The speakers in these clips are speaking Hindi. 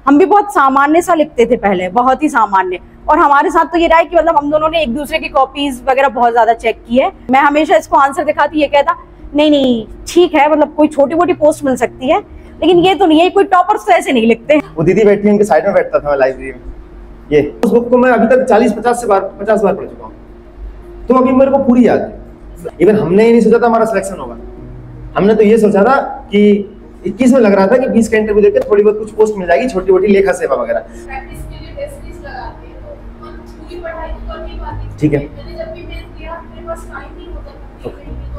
हम भी बहुत सामान्य सा लिखते थे पहले, बहुत ही सामान्य। और हमारे साथ तो ये रहा है कि मतलब हम दोनों ने एक दूसरे की कॉपीज वगैरह बहुत ज्यादा चेक की है। मैं हमेशा इसको आंसर दिखाती, ये कहता नहीं नहीं ठीक है, मतलब कोई छोटी मोटी पोस्ट मिल सकती है, लेकिन ये तो नहीं है, कोई टॉपर्स तो ऐसे नहीं लिखते। वो दीदी बैठी उनके साइड में बैठता था मैं लाइब्रेरी में, ये उस बुक को मैं अभी तक 40-50 बार पढ़ चुका हूँ, तो अभी मेरे को पूरी याद है। इवन हमने ही नहीं सोचा था हमारा सिलेक्शन होगा, हमने तो ये सोचा था कि 21 में लग रहा था कि 20 का इंटरव्यू देकर थोड़ी बहुत कुछ पोस्ट मिल जाएगी, छोटी मोटी लेखा सेवा वगैरह। ठीक है,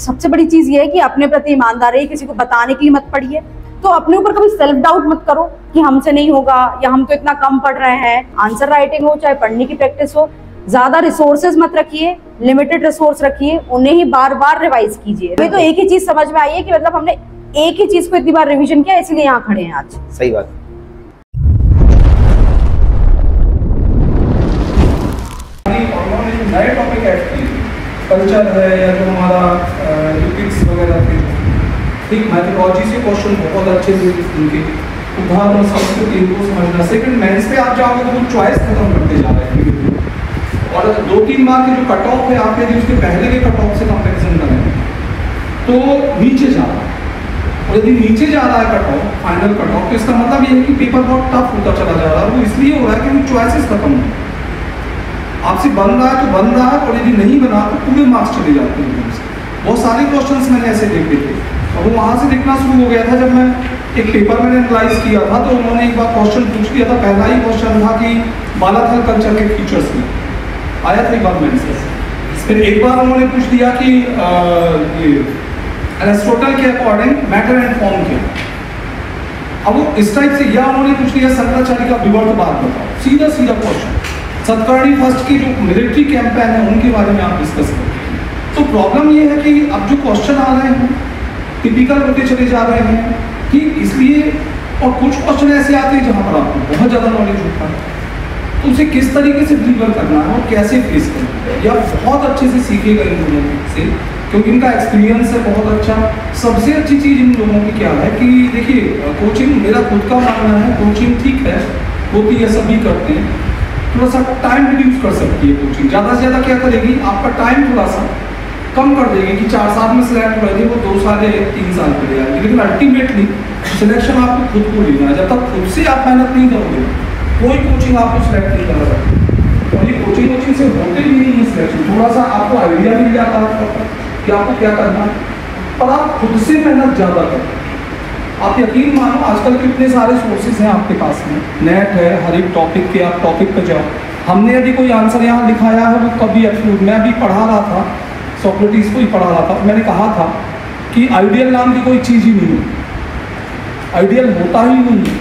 सबसे बड़ी चीज ये है कि अपने प्रति ईमानदार है, किसी को बताने के लिए मत पढ़िए। तो अपने ऊपर कभी सेल्फ डाउट मत करो कि हमसे नहीं होगा या हम तो इतना कम पढ़ रहे हैं। आंसर राइटिंग हो चाहे पढ़ने की प्रैक्टिस हो, ज्यादा रिसोर्सेज मत रखिए, लिमिटेड रिसोर्स रखिए, उन्हें ही बार बार रिवाइज कीजिए। तो एक ही चीज समझ में आई है कि मतलब हमने एक ही चीज को इतनी बार रिवीजन किया, इसलिए यहाँ खड़े हैं आज। सही बात। नए टॉपिक ऐड किए, कल्चर है या जो हमारा लिपिक्स वगैरह थे, ठीक मैथोलॉजी से क्वेश्चन बहुत अच्छे थे उनके, उदाहरण और संस्कृति इनको समझना। सेकंड मेंस पे आप जाओगे तो वो चॉइस खत्म करते जा रहे हैं, और 2-3 मार्क के जो कट ऑफ है आप यदि उसके पहले के कट ऑफ से कंपेरिजन करें तो नीचे जा रहा है, और यदि नीचे जा रहा है cut off, final cut off, तो इसका मतलब ये है कि पेपर बहुत टफ होता चला जा रहा है। वो इसलिए हो रहा है कि वो चॉइसेस खत्म हो, आपसे बन रहा है तो बन रहा है, और यदि नहीं बना तो पूरे मार्क्स चले जाते हैं। बहुत सारे क्वेश्चंस मैंने ऐसे देखे थे, और वो वहाँ से देखना शुरू हो गया था जब मैं एक पेपर मैंने एनालाइज किया था, तो उन्होंने एक बार क्वेश्चन पूछ लिया था। पहला ही क्वेश्चन था कि बालाथल कल्चर के फीचर्स में आया था एक बार मैंने से। फिर एक बार उन्होंने पूछ दिया कि एरिस्टोटल के अकॉर्डिंग मैटर एंड फॉर्म क्या। अब वो इस टाइप से, या उन्होंने पूछ लिया शंकराचार्य का विवर्तवाद बताओ, सीधा सीधा क्वेश्चन। सतकर्णी फर्स्ट की जो मिलिट्री कैंपेन है उनके बारे में आप डिस्कस करें। तो प्रॉब्लम ये है कि अब जो क्वेश्चन आ रहे हैं टिपिकल होते चले जा रहे हैं, कि इसलिए, और कुछ क्वेश्चन ऐसे आते हैं जहाँ पर आपको बहुत ज़्यादा नॉलेज होता है, तो उसे किस तरीके से डिलीवर करना है और कैसे फेस करना है, या बहुत अच्छे से सीखेगा इन लोगों से, क्योंकि इनका एक्सपीरियंस है बहुत अच्छा। सबसे अच्छी चीज़ इन लोगों की क्या है कि देखिए, कोचिंग, मेरा खुद का मानना है कोचिंग ठीक है, होती है, सभी करते हैं, थोड़ा सा टाइम रिड्यूस कर सकती है कोचिंग। ज़्यादा से ज़्यादा क्या करेगी, आपका टाइम थोड़ा सा कम कर देगी कि 4 साल में सिलेक्ट हो रही थी वो 2 साल या 3 साल के लिए आएगी। लेकिन अल्टीमेटली सिलेक्शन आपको खुद को लेना है। जब तक खुद से आप मेहनत नहीं करोगे, कोई कोचिंग आपको सिलेक्ट नहीं कर सकती। और ये कोचिंग से होते भी नहीं है सिलेक्शन, थोड़ा सा आपको आइडिया मिल जाता है कि आपको क्या करना है, पर आप खुद से मेहनत ज़्यादा करें। आप यकीन मानो, आजकल कितने सारे सोर्सेज हैं आपके पास में, नेट है, हर एक टॉपिक के आप टॉपिक पर जाओ। हमने यदि कोई आंसर यहाँ दिखाया है वो कभी एब्सोल्यूट, मैं अभी पढ़ा रहा था, सोक्रेटिस को ही पढ़ा रहा था, मैंने कहा था कि आइडियल नाम की कोई चीज़ ही नहीं है, आइडियल होता ही नहीं है,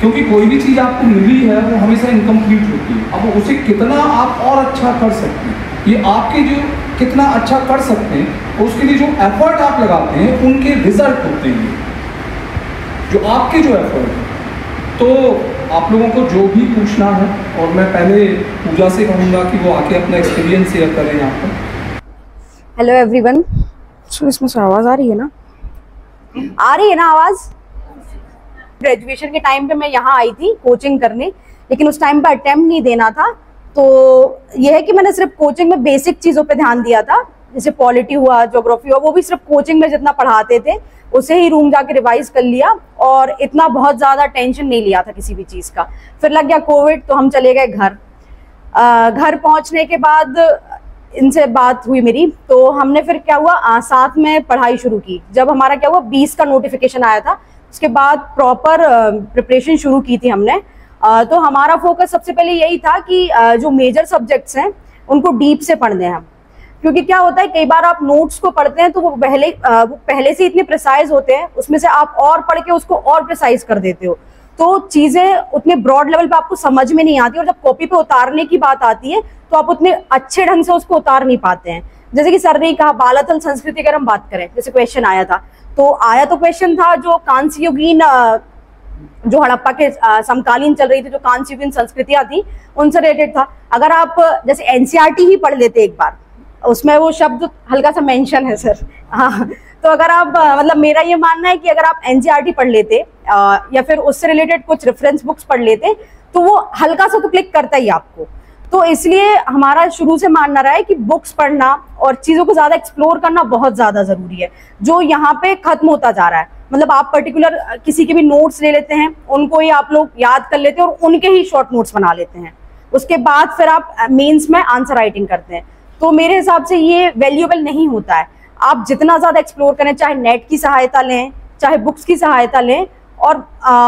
क्योंकि कोई भी चीज़ आपको मिली है वो हमेशा इनकम्प्लीट होती है। अब उसे कितना आप और अच्छा कर सकते हैं, ये आपके जो कितना अच्छा कर सकते हैं, उसके लिए जो एफर्ट आप लगाते हैं उनके रिजल्ट होते हैं, जो आपके जो एफर्ट है। तो आप लोगों को जो भी पूछना है, और मैं पहले पूजा से कहूँगा कि वो आके अपना एक्सपीरियंस शेयर करें यहाँ पर। Hello everyone. इसमें से आवाज आ रही है ना? आ रही है ना आवाज? ग्रेजुएशन के टाइम पे मैं यहाँ आई थी कोचिंग करने, लेकिन उस टाइम पे अटेम्प्ट नहीं देना था। तो यह है कि मैंने सिर्फ कोचिंग में बेसिक चीजों पे ध्यान दिया था, जैसे पॉलिटी हुआ, ज्योग्राफी हुआ, वो भी सिर्फ कोचिंग में जितना पढ़ाते थे उसे ही रूम जाके रिवाइज कर लिया, और इतना बहुत ज्यादा टेंशन नहीं लिया था किसी भी चीज का। फिर लग गया कोविड, तो हम चले गए घर। घर पहुंचने के बाद इनसे बात हुई मेरी, तो हमने फिर क्या हुआ, साथ में पढ़ाई शुरू की। जब हमारा क्या हुआ, 20 का नोटिफिकेशन आया था, उसके बाद प्रॉपर प्रिपरेशन शुरू की थी हमने। तो हमारा फोकस सबसे पहले यही था कि जो मेजर सब्जेक्ट्स हैं उनको डीप से पढ़ने हैं, क्योंकि क्या होता है, कई बार आप नोट्स को पढ़ते हैं तो वो पहले से इतने प्रिसाइज होते हैं, उसमें से आप और पढ़ के उसको और प्रिसाइज कर देते हो, तो चीजें उतने ब्रॉड लेवल पे आपको समझ में नहीं आती, और जब कॉपी पे उतारने की बात आती है तो आप उतने अच्छे ढंग से उसको उतार नहीं पाते हैं। जैसे कि सर ने कहा, बालाथल संस्कृति अगर हम बात करें, जैसे क्वेश्चन आया था, तो क्वेश्चन था जो कांस्य युगीन, जो हड़प्पा के समकालीन चल रही थी, जो कांस्य युगीन संस्कृतियां थी, उनसे रिलेटेड था। अगर आप जैसे एनसीईआरटी ही पढ़ लेते एक बार, उसमें वो शब्द हल्का सा मेंशन है सर। हाँ, तो अगर आप मतलब मेरा ये मानना है कि अगर आप एनसीईआरटी पढ़ लेते या फिर उससे रिलेटेड कुछ रेफरेंस बुक्स पढ़ लेते तो वो हल्का सा तो क्लिक करता ही आपको। तो इसलिए हमारा शुरू से मानना रहा है कि बुक्स पढ़ना और चीजों को ज्यादा एक्सप्लोर करना बहुत ज्यादा जरूरी है, जो यहाँ पे खत्म होता जा रहा है। मतलब आप पर्टिकुलर किसी के भी नोट्स ले लेते हैं, उनको ही आप लोग याद कर लेते हैं और उनके ही शॉर्ट नोट्स बना लेते हैं, उसके बाद फिर आप मेंस में आंसर राइटिंग करते हैं। तो मेरे हिसाब से ये वैल्यूएबल नहीं होता है। आप जितना ज्यादा एक्सप्लोर करें, चाहे नेट की सहायता लें, चाहे बुक्स की सहायता लें, और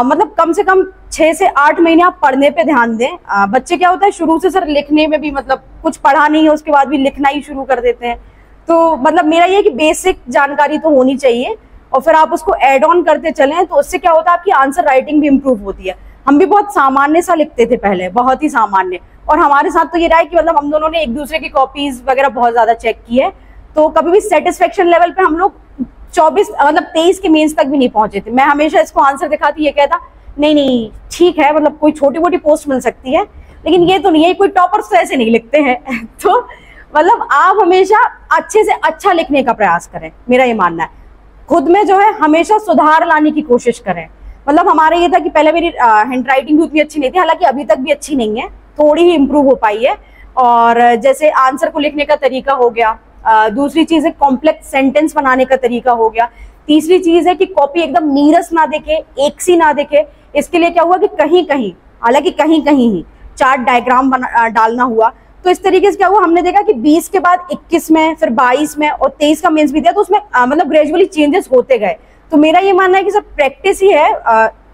मतलब कम से कम 6 से 8 महीने आप पढ़ने पे ध्यान दें। बच्चे क्या होता है शुरू से सर लिखने में भी मतलब कुछ पढ़ा नहीं है उसके बाद भी लिखना ही शुरू कर देते हैं। तो मतलब मेरा ये कि बेसिक जानकारी तो होनी चाहिए और फिर आप उसको ऐड ऑन करते चलें, तो उससे क्या होता है आपकी आंसर राइटिंग भी इम्प्रूव होती है। हम भी बहुत सामान्य सा लिखते थे पहले, बहुत ही सामान्य, और हमारे साथ तो ये रहा है कि मतलब हम दोनों ने एक दूसरे की कॉपीज वगैरह बहुत ज्यादा चेक की है, तो कभी भी सेटिस्फेक्शन लेवल पे हम लोग 23 के मेंस तक भी नहीं पहुंचे थे। मैं हमेशा इसको आंसर दिखाती, ये कहता नहीं ठीक है, मतलब कोई छोटी मोटी पोस्ट मिल सकती है लेकिन ये तो नहीं है, कोई टॉपर्स तो ऐसे नहीं लिखते हैं। तो मतलब आप हमेशा अच्छे से अच्छा लिखने का प्रयास करें, मेरा ये मानना है। खुद में जो है हमेशा सुधार लाने की कोशिश करें। मतलब हमारा ये था कि पहले मेरी हैंड राइटिंग भी उतनी अच्छी नहीं थी, हालांकि अभी तक भी अच्छी नहीं है, थोड़ी ही इम्प्रूव हो पाई है। और जैसे आंसर को लिखने का तरीका हो गया, दूसरी चीज है कॉम्प्लेक्स सेंटेंस बनाने का तरीका हो गया, तीसरी चीज है कि कॉपी एकदम नीरस ना दिखे, एक सी ना दिखे। इसके लिए क्या हुआ कि कहीं कहीं, हालांकि कहीं कहीं ही चार्ट डायग्राम डालना हुआ। तो इस तरीके से क्या हुआ, हमने देखा कि 20 के बाद 21 में, फिर 22 में और 23 का मेंस भी दिया, तो उसमें मतलब ग्रेजुअली चेंजेस होते गए। तो मेरा ये मानना है कि सब प्रैक्टिस ही है,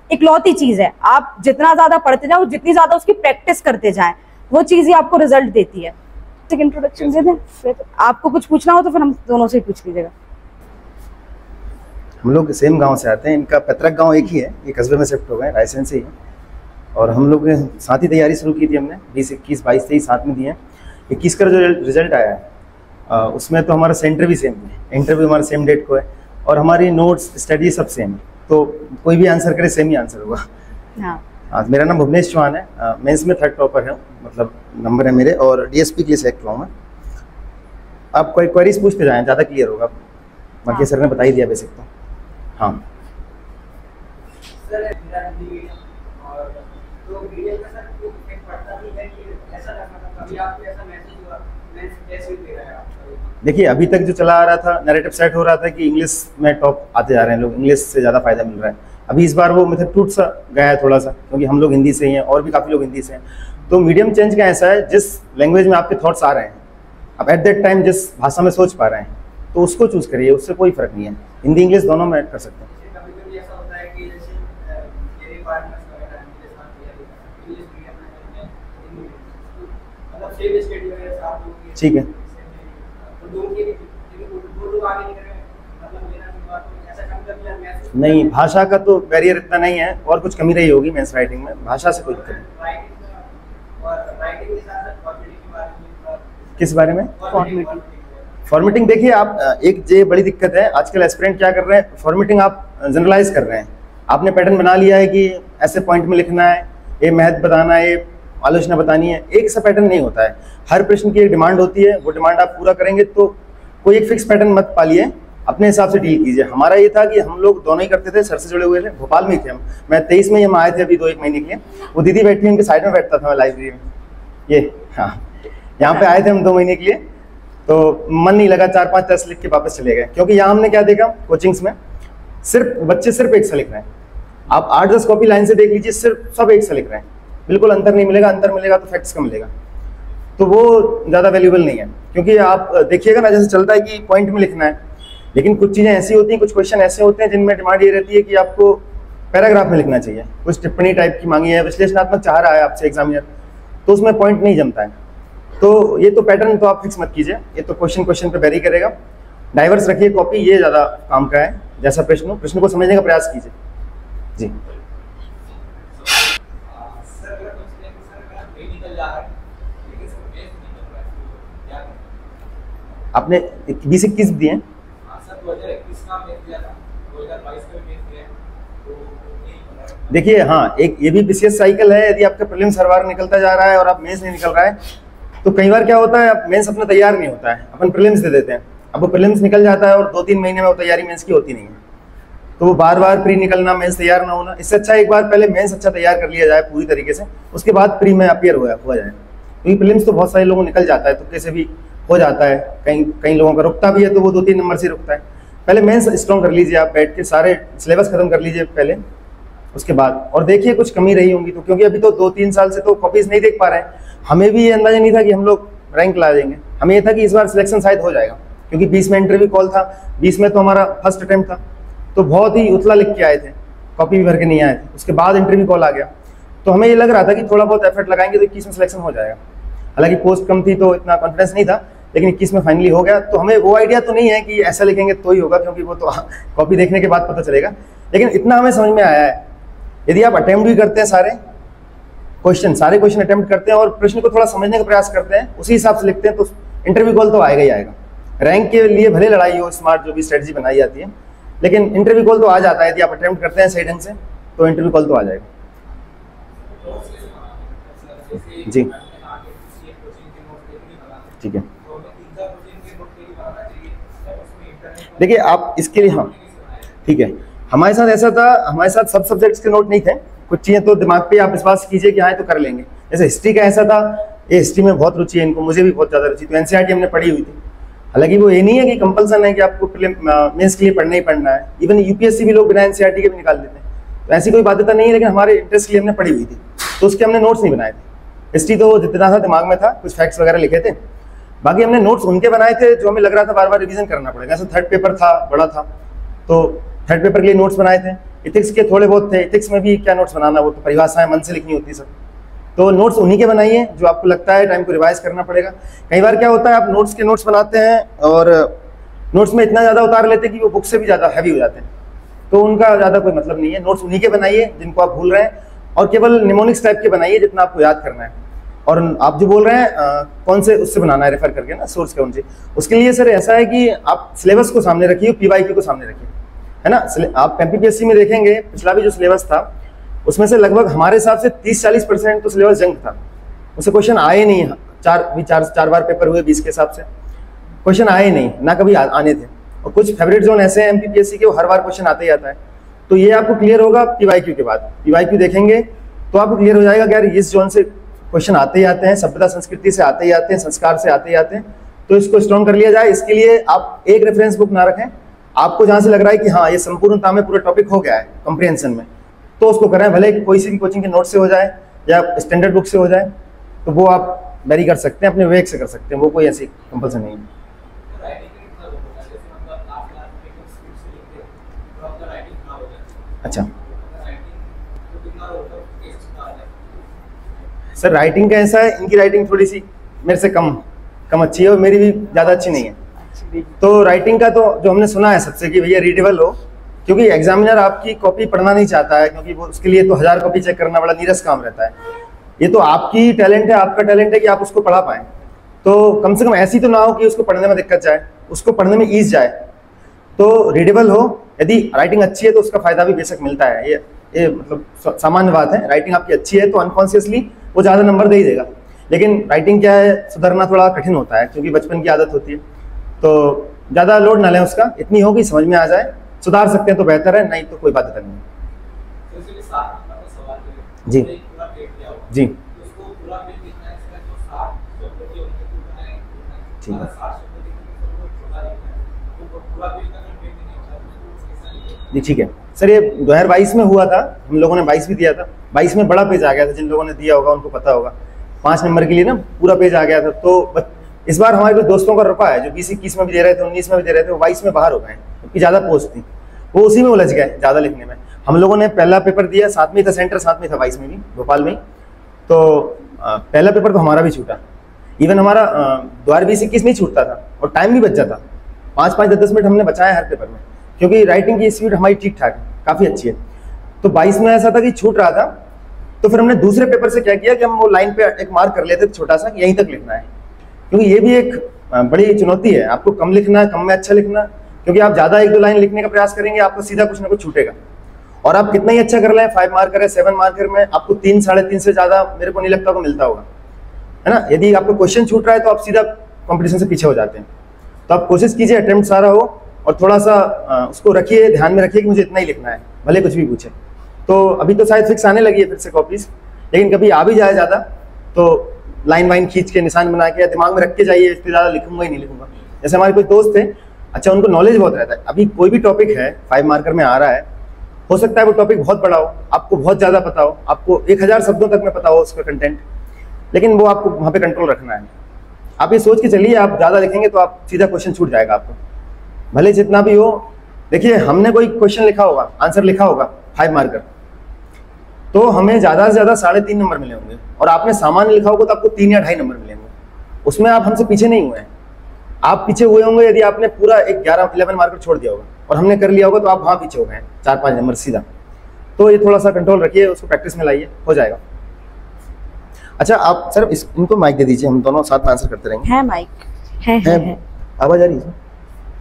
इकलौती चीज है। आप जितना ज्यादा पढ़ते जाओ, जितनी ज्यादा उसकी प्रैक्टिस करते जाएं, वो चीज ही आपको रिजल्ट देती है। इंट्रोडक्शन दे दें, फिर आपको कुछ पूछना हो तो फिर हम दोनों से ही पूछ लीजिएगा। हम लोग सेम गांव से आते हैं, इनका पैतृक गांव एक ही है, ये कस्बे में शिफ्ट हो गए, रायसेन से ही है। और हम लोग ने साथ ही तैयारी शुरू की थी, हमने 20, 21, 22, 23 साथ में दिए हैं। 21 का जो रिजल्ट आया है उसमें तो हमारा सेंटर भी सेम है, इंटरव्यू हमारा सेम डेट को है और हमारी नोट्स स्टडी सब सेम है, तो कोई भी आंसर करे सेम ही आंसर होगा। हाँ, मेरा नाम भुवनेश चौहान है, मेंस में 3rd टॉपर है, मतलब नंबर है मेरे, और डीएसपी के लिए सेलेक्ट हुआ मैं। आप कोई क्वेरीज पूछते जाएं, ज़्यादा क्लियर होगा। बाकी सर ने बता ही दिया बेसिक तो। हाँ देखिए, अभी तक जो चला आ रहा था, नैरेटिव सेट हो रहा था कि इंग्लिश में टॉप आते जा रहे हैं लोग, इंग्लिश से ज़्यादा फायदा मिल रहा है। अभी इस बार वो मेथड टूट सा गया है थोड़ा सा, क्योंकि हम लोग हिंदी से ही हैं और भी काफ़ी लोग हिंदी से हैं। तो मीडियम चेंज का ऐसा है, जिस लैंग्वेज में आपके थॉट्स आ रहे हैं, आप एट दैट टाइम जिस भाषा में सोच पा रहे हैं, तो उसको चूज़ करिए, उससे कोई फर्क नहीं है। हिंदी इंग्लिश दोनों में कर सकते हैं। ठीक है, नहीं भाषा का तो बैरियर इतना नहीं है, और कुछ कमी रही होगी मेंस राइटिंग में, भाषा से कोई दिक्कत नहीं। किस बारे में? फॉर्मेटिंग देखिए आप, एक ये बड़ी दिक्कत है आजकल एस्पिरेंट क्या कर रहे हैं, फॉर्मेटिंग आप जनरलाइज कर रहे हैं। आपने पैटर्न बना लिया है कि ऐसे पॉइंट में लिखना है, ये महत्व बताना है, ये आलोचना बतानी है। एक सा पैटर्न नहीं होता है, हर प्रश्न की एक डिमांड होती है, वो डिमांड आप पूरा करेंगे। तो कोई एक फिक्स पैटर्न मत पालिए, अपने हिसाब से डील कीजिए। हमारा ये था कि हम लोग दोनों ही करते थे, सर से जुड़े हुए थे, भोपाल में ही थे हम। मैं 23 में हम आए थे अभी 2-1 महीने के लिए। वो दीदी बैठी, उनके साइड में बैठता था मैं लाइब्रेरी में, ये हाँ, यहाँ पे आए थे हम 2 महीने के लिए। तो मन नहीं लगा, 4-5 टेस्ट लिख के वापस चले गए, क्योंकि यहाँ हमने क्या देखा कोचिंग्स में, सिर्फ बच्चे सिर्फ एक सा लिख रहे हैं। आप 8-10 कॉपी लाइन से देख लीजिए, सिर्फ सब एक सा लिख रहे हैं, बिल्कुल अंतर नहीं मिलेगा। अंतर मिलेगा तो फैक्ट्स का मिलेगा, तो वो ज़्यादा वैल्यूएबल नहीं है। क्योंकि आप देखिएगा ना, जैसे चलता है कि पॉइंट में लिखना है, लेकिन कुछ चीज़ें ऐसी होती हैं, कुछ क्वेश्चन ऐसे होते हैं जिनमें डिमांड ये रहती है कि आपको पैराग्राफ में लिखना चाहिए, कुछ टिप्पणी टाइप की मांगी है, विश्लेषणात्मक चाह रहा है आपसे एग्जामिनर, तो उसमें पॉइंट नहीं जमता है। तो ये तो पैटर्न तो आप फिक्स मत कीजिए, ये तो क्वेश्चन पे वेरी करेगा। डाइवर्स रखिए कॉपी, ये ज़्यादा काम का है। जैसा प्रश्न को समझने का प्रयास कीजिए। जी आपने 20-21 दिए हैं? देखिए हाँ, एक ये भी विशेष साइकिल है। यदि आपका प्रीलिम्स हर बार निकलता जा रहा है और आप मेंस नहीं निकल रहा है, तो कई बार क्या होता है, अब मेंस अपना तैयार नहीं होता है, अपन प्रीलिम्स दे देते हैं। अब वो प्रीलिम्स निकल जाता है और 2-3 महीने में वो तैयारी मेंस की होती नहीं है, तो वो बार बार प्री निकलना, मेंस तैयार ना होना। इससे अच्छा एक बार पहले मेंस अच्छा तैयार कर लिया जाए पूरी तरीके से, उसके बाद प्री में अपीयर हुआ जाए। क्योंकि प्रीलिम्स तो बहुत सारे लोगों निकल जाता है, तो कैसे भी हो जाता है, कई लोगों का रुकता भी है तो वो 2-3 नंबर से रुकता है। पहले मेंस स्ट्रॉन्ग कर लीजिए, आप बैठ के सारे सिलेबस खत्म कर लीजिए पहले, उसके बाद और देखिए कुछ कमी रही होंगी तो, क्योंकि अभी तो 2-3 साल से तो कॉपीज नहीं देख पा रहे हैं। हमें भी ये अंदाजा नहीं था कि हम लोग रैंक ला देंगे, हमें ये था कि इस बार सिलेक्शन शायद हो जाएगा, क्योंकि 20 में इंटरव्यू कॉल था, 20 में तो हमारा फर्स्ट अटेम्प्ट था, तो बहुत ही उतला लिख के आए थे, कॉपी भी भर के नहीं आए थे। उसके बाद इंटरव्यू कॉल आ गया, तो हमें ये लग रहा था कि थोड़ा बहुत एफर्ट लगाएंगे तो 21 में सिलेक्शन हो जाएगा। हालांकि पोस्ट कम थी तो इतना कॉन्फिडेंस नहीं था, लेकिन 21 में फाइनली हो गया। तो हमें वो आइडिया तो नहीं है कि ऐसा लिखेंगे तो ही होगा, क्योंकि वो तो कॉपी देखने के बाद पता चलेगा, लेकिन इतना हमें समझ में आया है, यदि आप अटेम्प्ट भी करते हैं सारे क्वेश्चन अटेम्प्ट करते हैं और प्रश्न को थोड़ा समझने का प्रयास करते हैं, उसी हिसाब से लिखते हैं, तो इंटरव्यू कॉल तो आएगा ही आएगा। रैंक के लिए भले लड़ाई हो, स्मार्ट जो भी स्ट्रेटजी बनाई जाती है, लेकिन इंटरव्यू कॉल तो आ जाता है। यदि आप अटेम्प्ट करते हैं सही ढंग से तो इंटरव्यू कॉल तो आ जाएगा। जी ठीक है, देखिए आप इसके लिए, हाँ ठीक है, हमारे साथ ऐसा था, हमारे साथ सब सब्जेक्ट्स के नोट नहीं थे, कुछ चीजें तो दिमाग पे आप विश्वास कीजिए कि हाँ तो कर लेंगे। जैसे हिस्ट्री का ऐसा था, ये हिस्ट्री में बहुत रुचि है इनको, मुझे भी बहुत ज्यादा रुचि, तो एनसीईआरटी हमने पढ़ी हुई थी। हालांकि वो ये नहीं है कि कंपल्सन है कि आपको मेंस के लिए पढ़ना ही पढ़ना है, इवन यूपीएससी भी लोग बिना एनसीईआरटी के भी निकाल देते हैं, तो ऐसी कोई बाध्यता नहीं है, लेकिन हमारे इंटरेस्ट के लिए हमने पढ़ी हुई थी, तो उसके हमने नोट्स नहीं बनाए थे। हिस्ट्री तो जितना था दिमाग में था, कुछ फैक्ट्स वगैरह लिखे थे, बाकी हमने नोट्स उनके बनाए थे जो हमें लग रहा था बार बार रिवीजन करना पड़ेगा। जैसे थर्ड पेपर था, बड़ा था, तो थर्ड पेपर के लिए नोट्स बनाए थे। इथिक्स के थोड़े बहुत थे, इथिक्स में भी क्या नोट्स बनाना, वो तो परिभाषाएं मन से लिखनी होती है सब, तो नोट्स उन्हीं के बनाइए जो आपको लगता है टाइम को रिवाइज करना पड़ेगा। कई बार क्या होता है, आप नोट्स के नोट्स बनाते हैं और नोट्स में इतना ज़्यादा उतार लेते हैं कि वो बुक से भी ज़्यादा हैवी हो जाते हैं, तो उनका ज़्यादा कोई मतलब नहीं है। नोट्स उन्हीं के बनाइए जिनको आप भूल रहे हैं, और केवल निमोनिक्स टाइप के बनाइए जितना आपको याद करना है। और आप जो बोल रहे हैं कौन से उससे बनाना है, रेफर करके ना, सोर्स कौन से, उसके लिए सर ऐसा है कि आप सिलेबस को सामने रखिए, पीवाईक्यू को सामने रखिए, है ना। आप एमपीपीएससी में देखेंगे पिछला भी जो सिलेबस था, उसमें से लगभग हमारे हिसाब से 30-40% तो सिलेबस जंक था, उससे क्वेश्चन आए नहीं। चार बार पेपर हुए 20 के हिसाब से, क्वेश्चन आए नहीं, ना कभी आने थे। और कुछ फेवरेट जोन ऐसे हैं एमपीपीएससी के, वो हर बार क्वेश्चन आते ही आता है। तो ये आपको क्लियर होगा पीवाईक्यू के बाद, पीवाईक्यू देखेंगे तो आपको क्लियर हो जाएगा कि यार इस जोन से क्वेश्चन आते ही आते हैं, सभ्यता संस्कृति से आते ही आते हैं, संस्कार से आते ही आते हैं, तो इसको स्ट्रॉन्ग कर लिया जाए। इसके लिए आप एक रेफरेंस बुक ना रखें, आपको जहां से लग रहा है कि हाँ ये संपूर्णता में पूरा टॉपिक हो गया है कॉम्प्रिहेंशन में, तो उसको करें, भले कोई सी भी कोचिंग के नोट से हो जाए या स्टैंडर्ड बुक से हो जाए, तो वो आप वेरी कर सकते हैं, अपने वेग से कर सकते हैं, वो कोई ऐसी कंपल्सन नहीं है। अच्छा सर, राइटिंग का ऐसा है, इनकी राइटिंग थोड़ी सी मेरे से कम अच्छी है और मेरी भी ज़्यादा अच्छी नहीं है। तो राइटिंग का तो जो हमने सुना है सबसे कि भैया रीडेबल हो, क्योंकि एग्जामिनर आपकी कॉपी पढ़ना नहीं चाहता है, क्योंकि वो उसके लिए तो 1000 कॉपी चेक करना बड़ा नीरस काम रहता है। ये तो आपकी टैलेंट है, आपका टैलेंट है कि आप उसको पढ़ा पाएँ, तो कम से कम ऐसी तो ना हो कि उसको पढ़ने में दिक्कत जाए, उसको पढ़ने में ईज जाए। तो रीडेबल हो, यदि राइटिंग अच्छी है तो उसका फायदा भी बेशक मिलता है, ये मतलब सामान्य बात है। राइटिंग आपकी अच्छी है तो अनकॉन्शियसली वो ज़्यादा नंबर दे ही देगा, लेकिन राइटिंग क्या है, सुधरना थोड़ा कठिन होता है, क्योंकि बचपन की आदत होती है। तो ज़्यादा लोड ना लें उसका, इतनी हो कि समझ में आ जाए, सुधार सकते हैं तो बेहतर है, नहीं तो कोई बात नहीं है। जी जी ठीक है जी, ठीक है सर। ये 2022 में हुआ था, हम लोगों ने 22 भी दिया था, 22 में बड़ा पेज आ गया था, जिन लोगों ने दिया होगा उनको पता होगा, 5 नंबर के लिए ना पूरा पेज आ गया था। तो इस बार हमारे कुछ दोस्तों का रुपा है जो 20-21 में भी दे रहे थे, 19 में भी दे रहे थे, वो 22 में बाहर हो गए, क्योंकि ज़्यादा पोस्ट थी, वो उसी में उलझ गए ज़्यादा लिखने में। हम लोगों ने पहला पेपर दिया, साथ में था सेंटर, साथ में था 22 में भी, भोपाल में, तो पहला पेपर तो हमारा भी छूटा। इवन हमारा 2020-21 नहीं छूटता था, और टाइम भी बच जाता, 5-5, 10-10 मिनट हमने बचाया हर पेपर में, क्योंकि राइटिंग की स्पीड हमारी ठीक ठाक है, काफ़ी अच्छी है। तो 22 में ऐसा था कि छूट रहा था, तो फिर हमने दूसरे पेपर से क्या किया कि हम वो लाइन पे एक मार्क कर लेते छोटा सा कि यहीं तक लिखना है, क्योंकि ये भी एक बड़ी चुनौती है, आपको कम लिखना है, कम में अच्छा लिखना, क्योंकि आप ज़्यादा 1-2 लाइन लिखने का प्रयास करेंगे आपको सीधा कुछ ना कुछ छूटेगा। और आप कितना ही अच्छा कर लें, 5 मार्कर है, 7 मार्कर में आपको 3-3.5 से ज़्यादा मेरे को नहीं लगता को मिलता होगा। है ना। यदि आपको क्वेश्चन छूट रहा है तो आप सीधा कंपटीशन से पीछे हो जाते हैं। तो आप कोशिश कीजिए अटेम्प्ट सारा हो, और थोड़ा सा उसको रखिए, ध्यान में रखिए कि मुझे इतना ही लिखना है, भले कुछ भी पूछे। तो अभी तो शायद फिक्स आने लगी है फिर से कॉपीज, लेकिन कभी आ भी जाए ज़्यादा तो लाइन वाइन खींच के निशान बना के या दिमाग में रख के जाइए, इससे ज़्यादा लिखूंगा ही नहीं लिखूंगा। जैसे हमारे कोई दोस्त थे, अच्छा उनको नॉलेज बहुत रहता है। अभी कोई भी टॉपिक है 5 मार्कर में आ रहा है, हो सकता है वो टॉपिक बहुत बड़ा हो, आपको बहुत ज़्यादा पता हो, आपको 1000 शब्दों तक में पता हो उसका कंटेंट, लेकिन वो आपको वहाँ पे कंट्रोल रखना है। आप ये सोच के चलिए, आप ज़्यादा लिखेंगे तो आप सीधा क्वेश्चन छूट जाएगा आपको, भले जितना भी हो। देखिए हमने कोई क्वेश्चन लिखा होगा, आंसर लिखा होगा 5 मार्कर, तो हमें ज़्यादा से ज़्यादा 3.5 नंबर मिले होंगे, और आपने सामान्य लिखा होगा तो आपको 3 या 2.5 नंबर मिलेंगे। उसमें आप हमसे पीछे नहीं हुए हैं। आप पीछे हुए होंगे यदि आपने पूरा एक 11 मार्कर छोड़ दिया होगा, और हमने कर लिया होगा तो आप वहाँ पीछे हो गए 4-5 नंबर सीधा। तो ये थोड़ा सा कंट्रोल रखिए, उसको प्रैक्टिस में लाइए, हो जाएगा। अच्छा आप सर इनको माइक दे दीजिए, हम दोनों साथ में आंसर करते रहेंगे। है माइक है। आवाज आ रही है?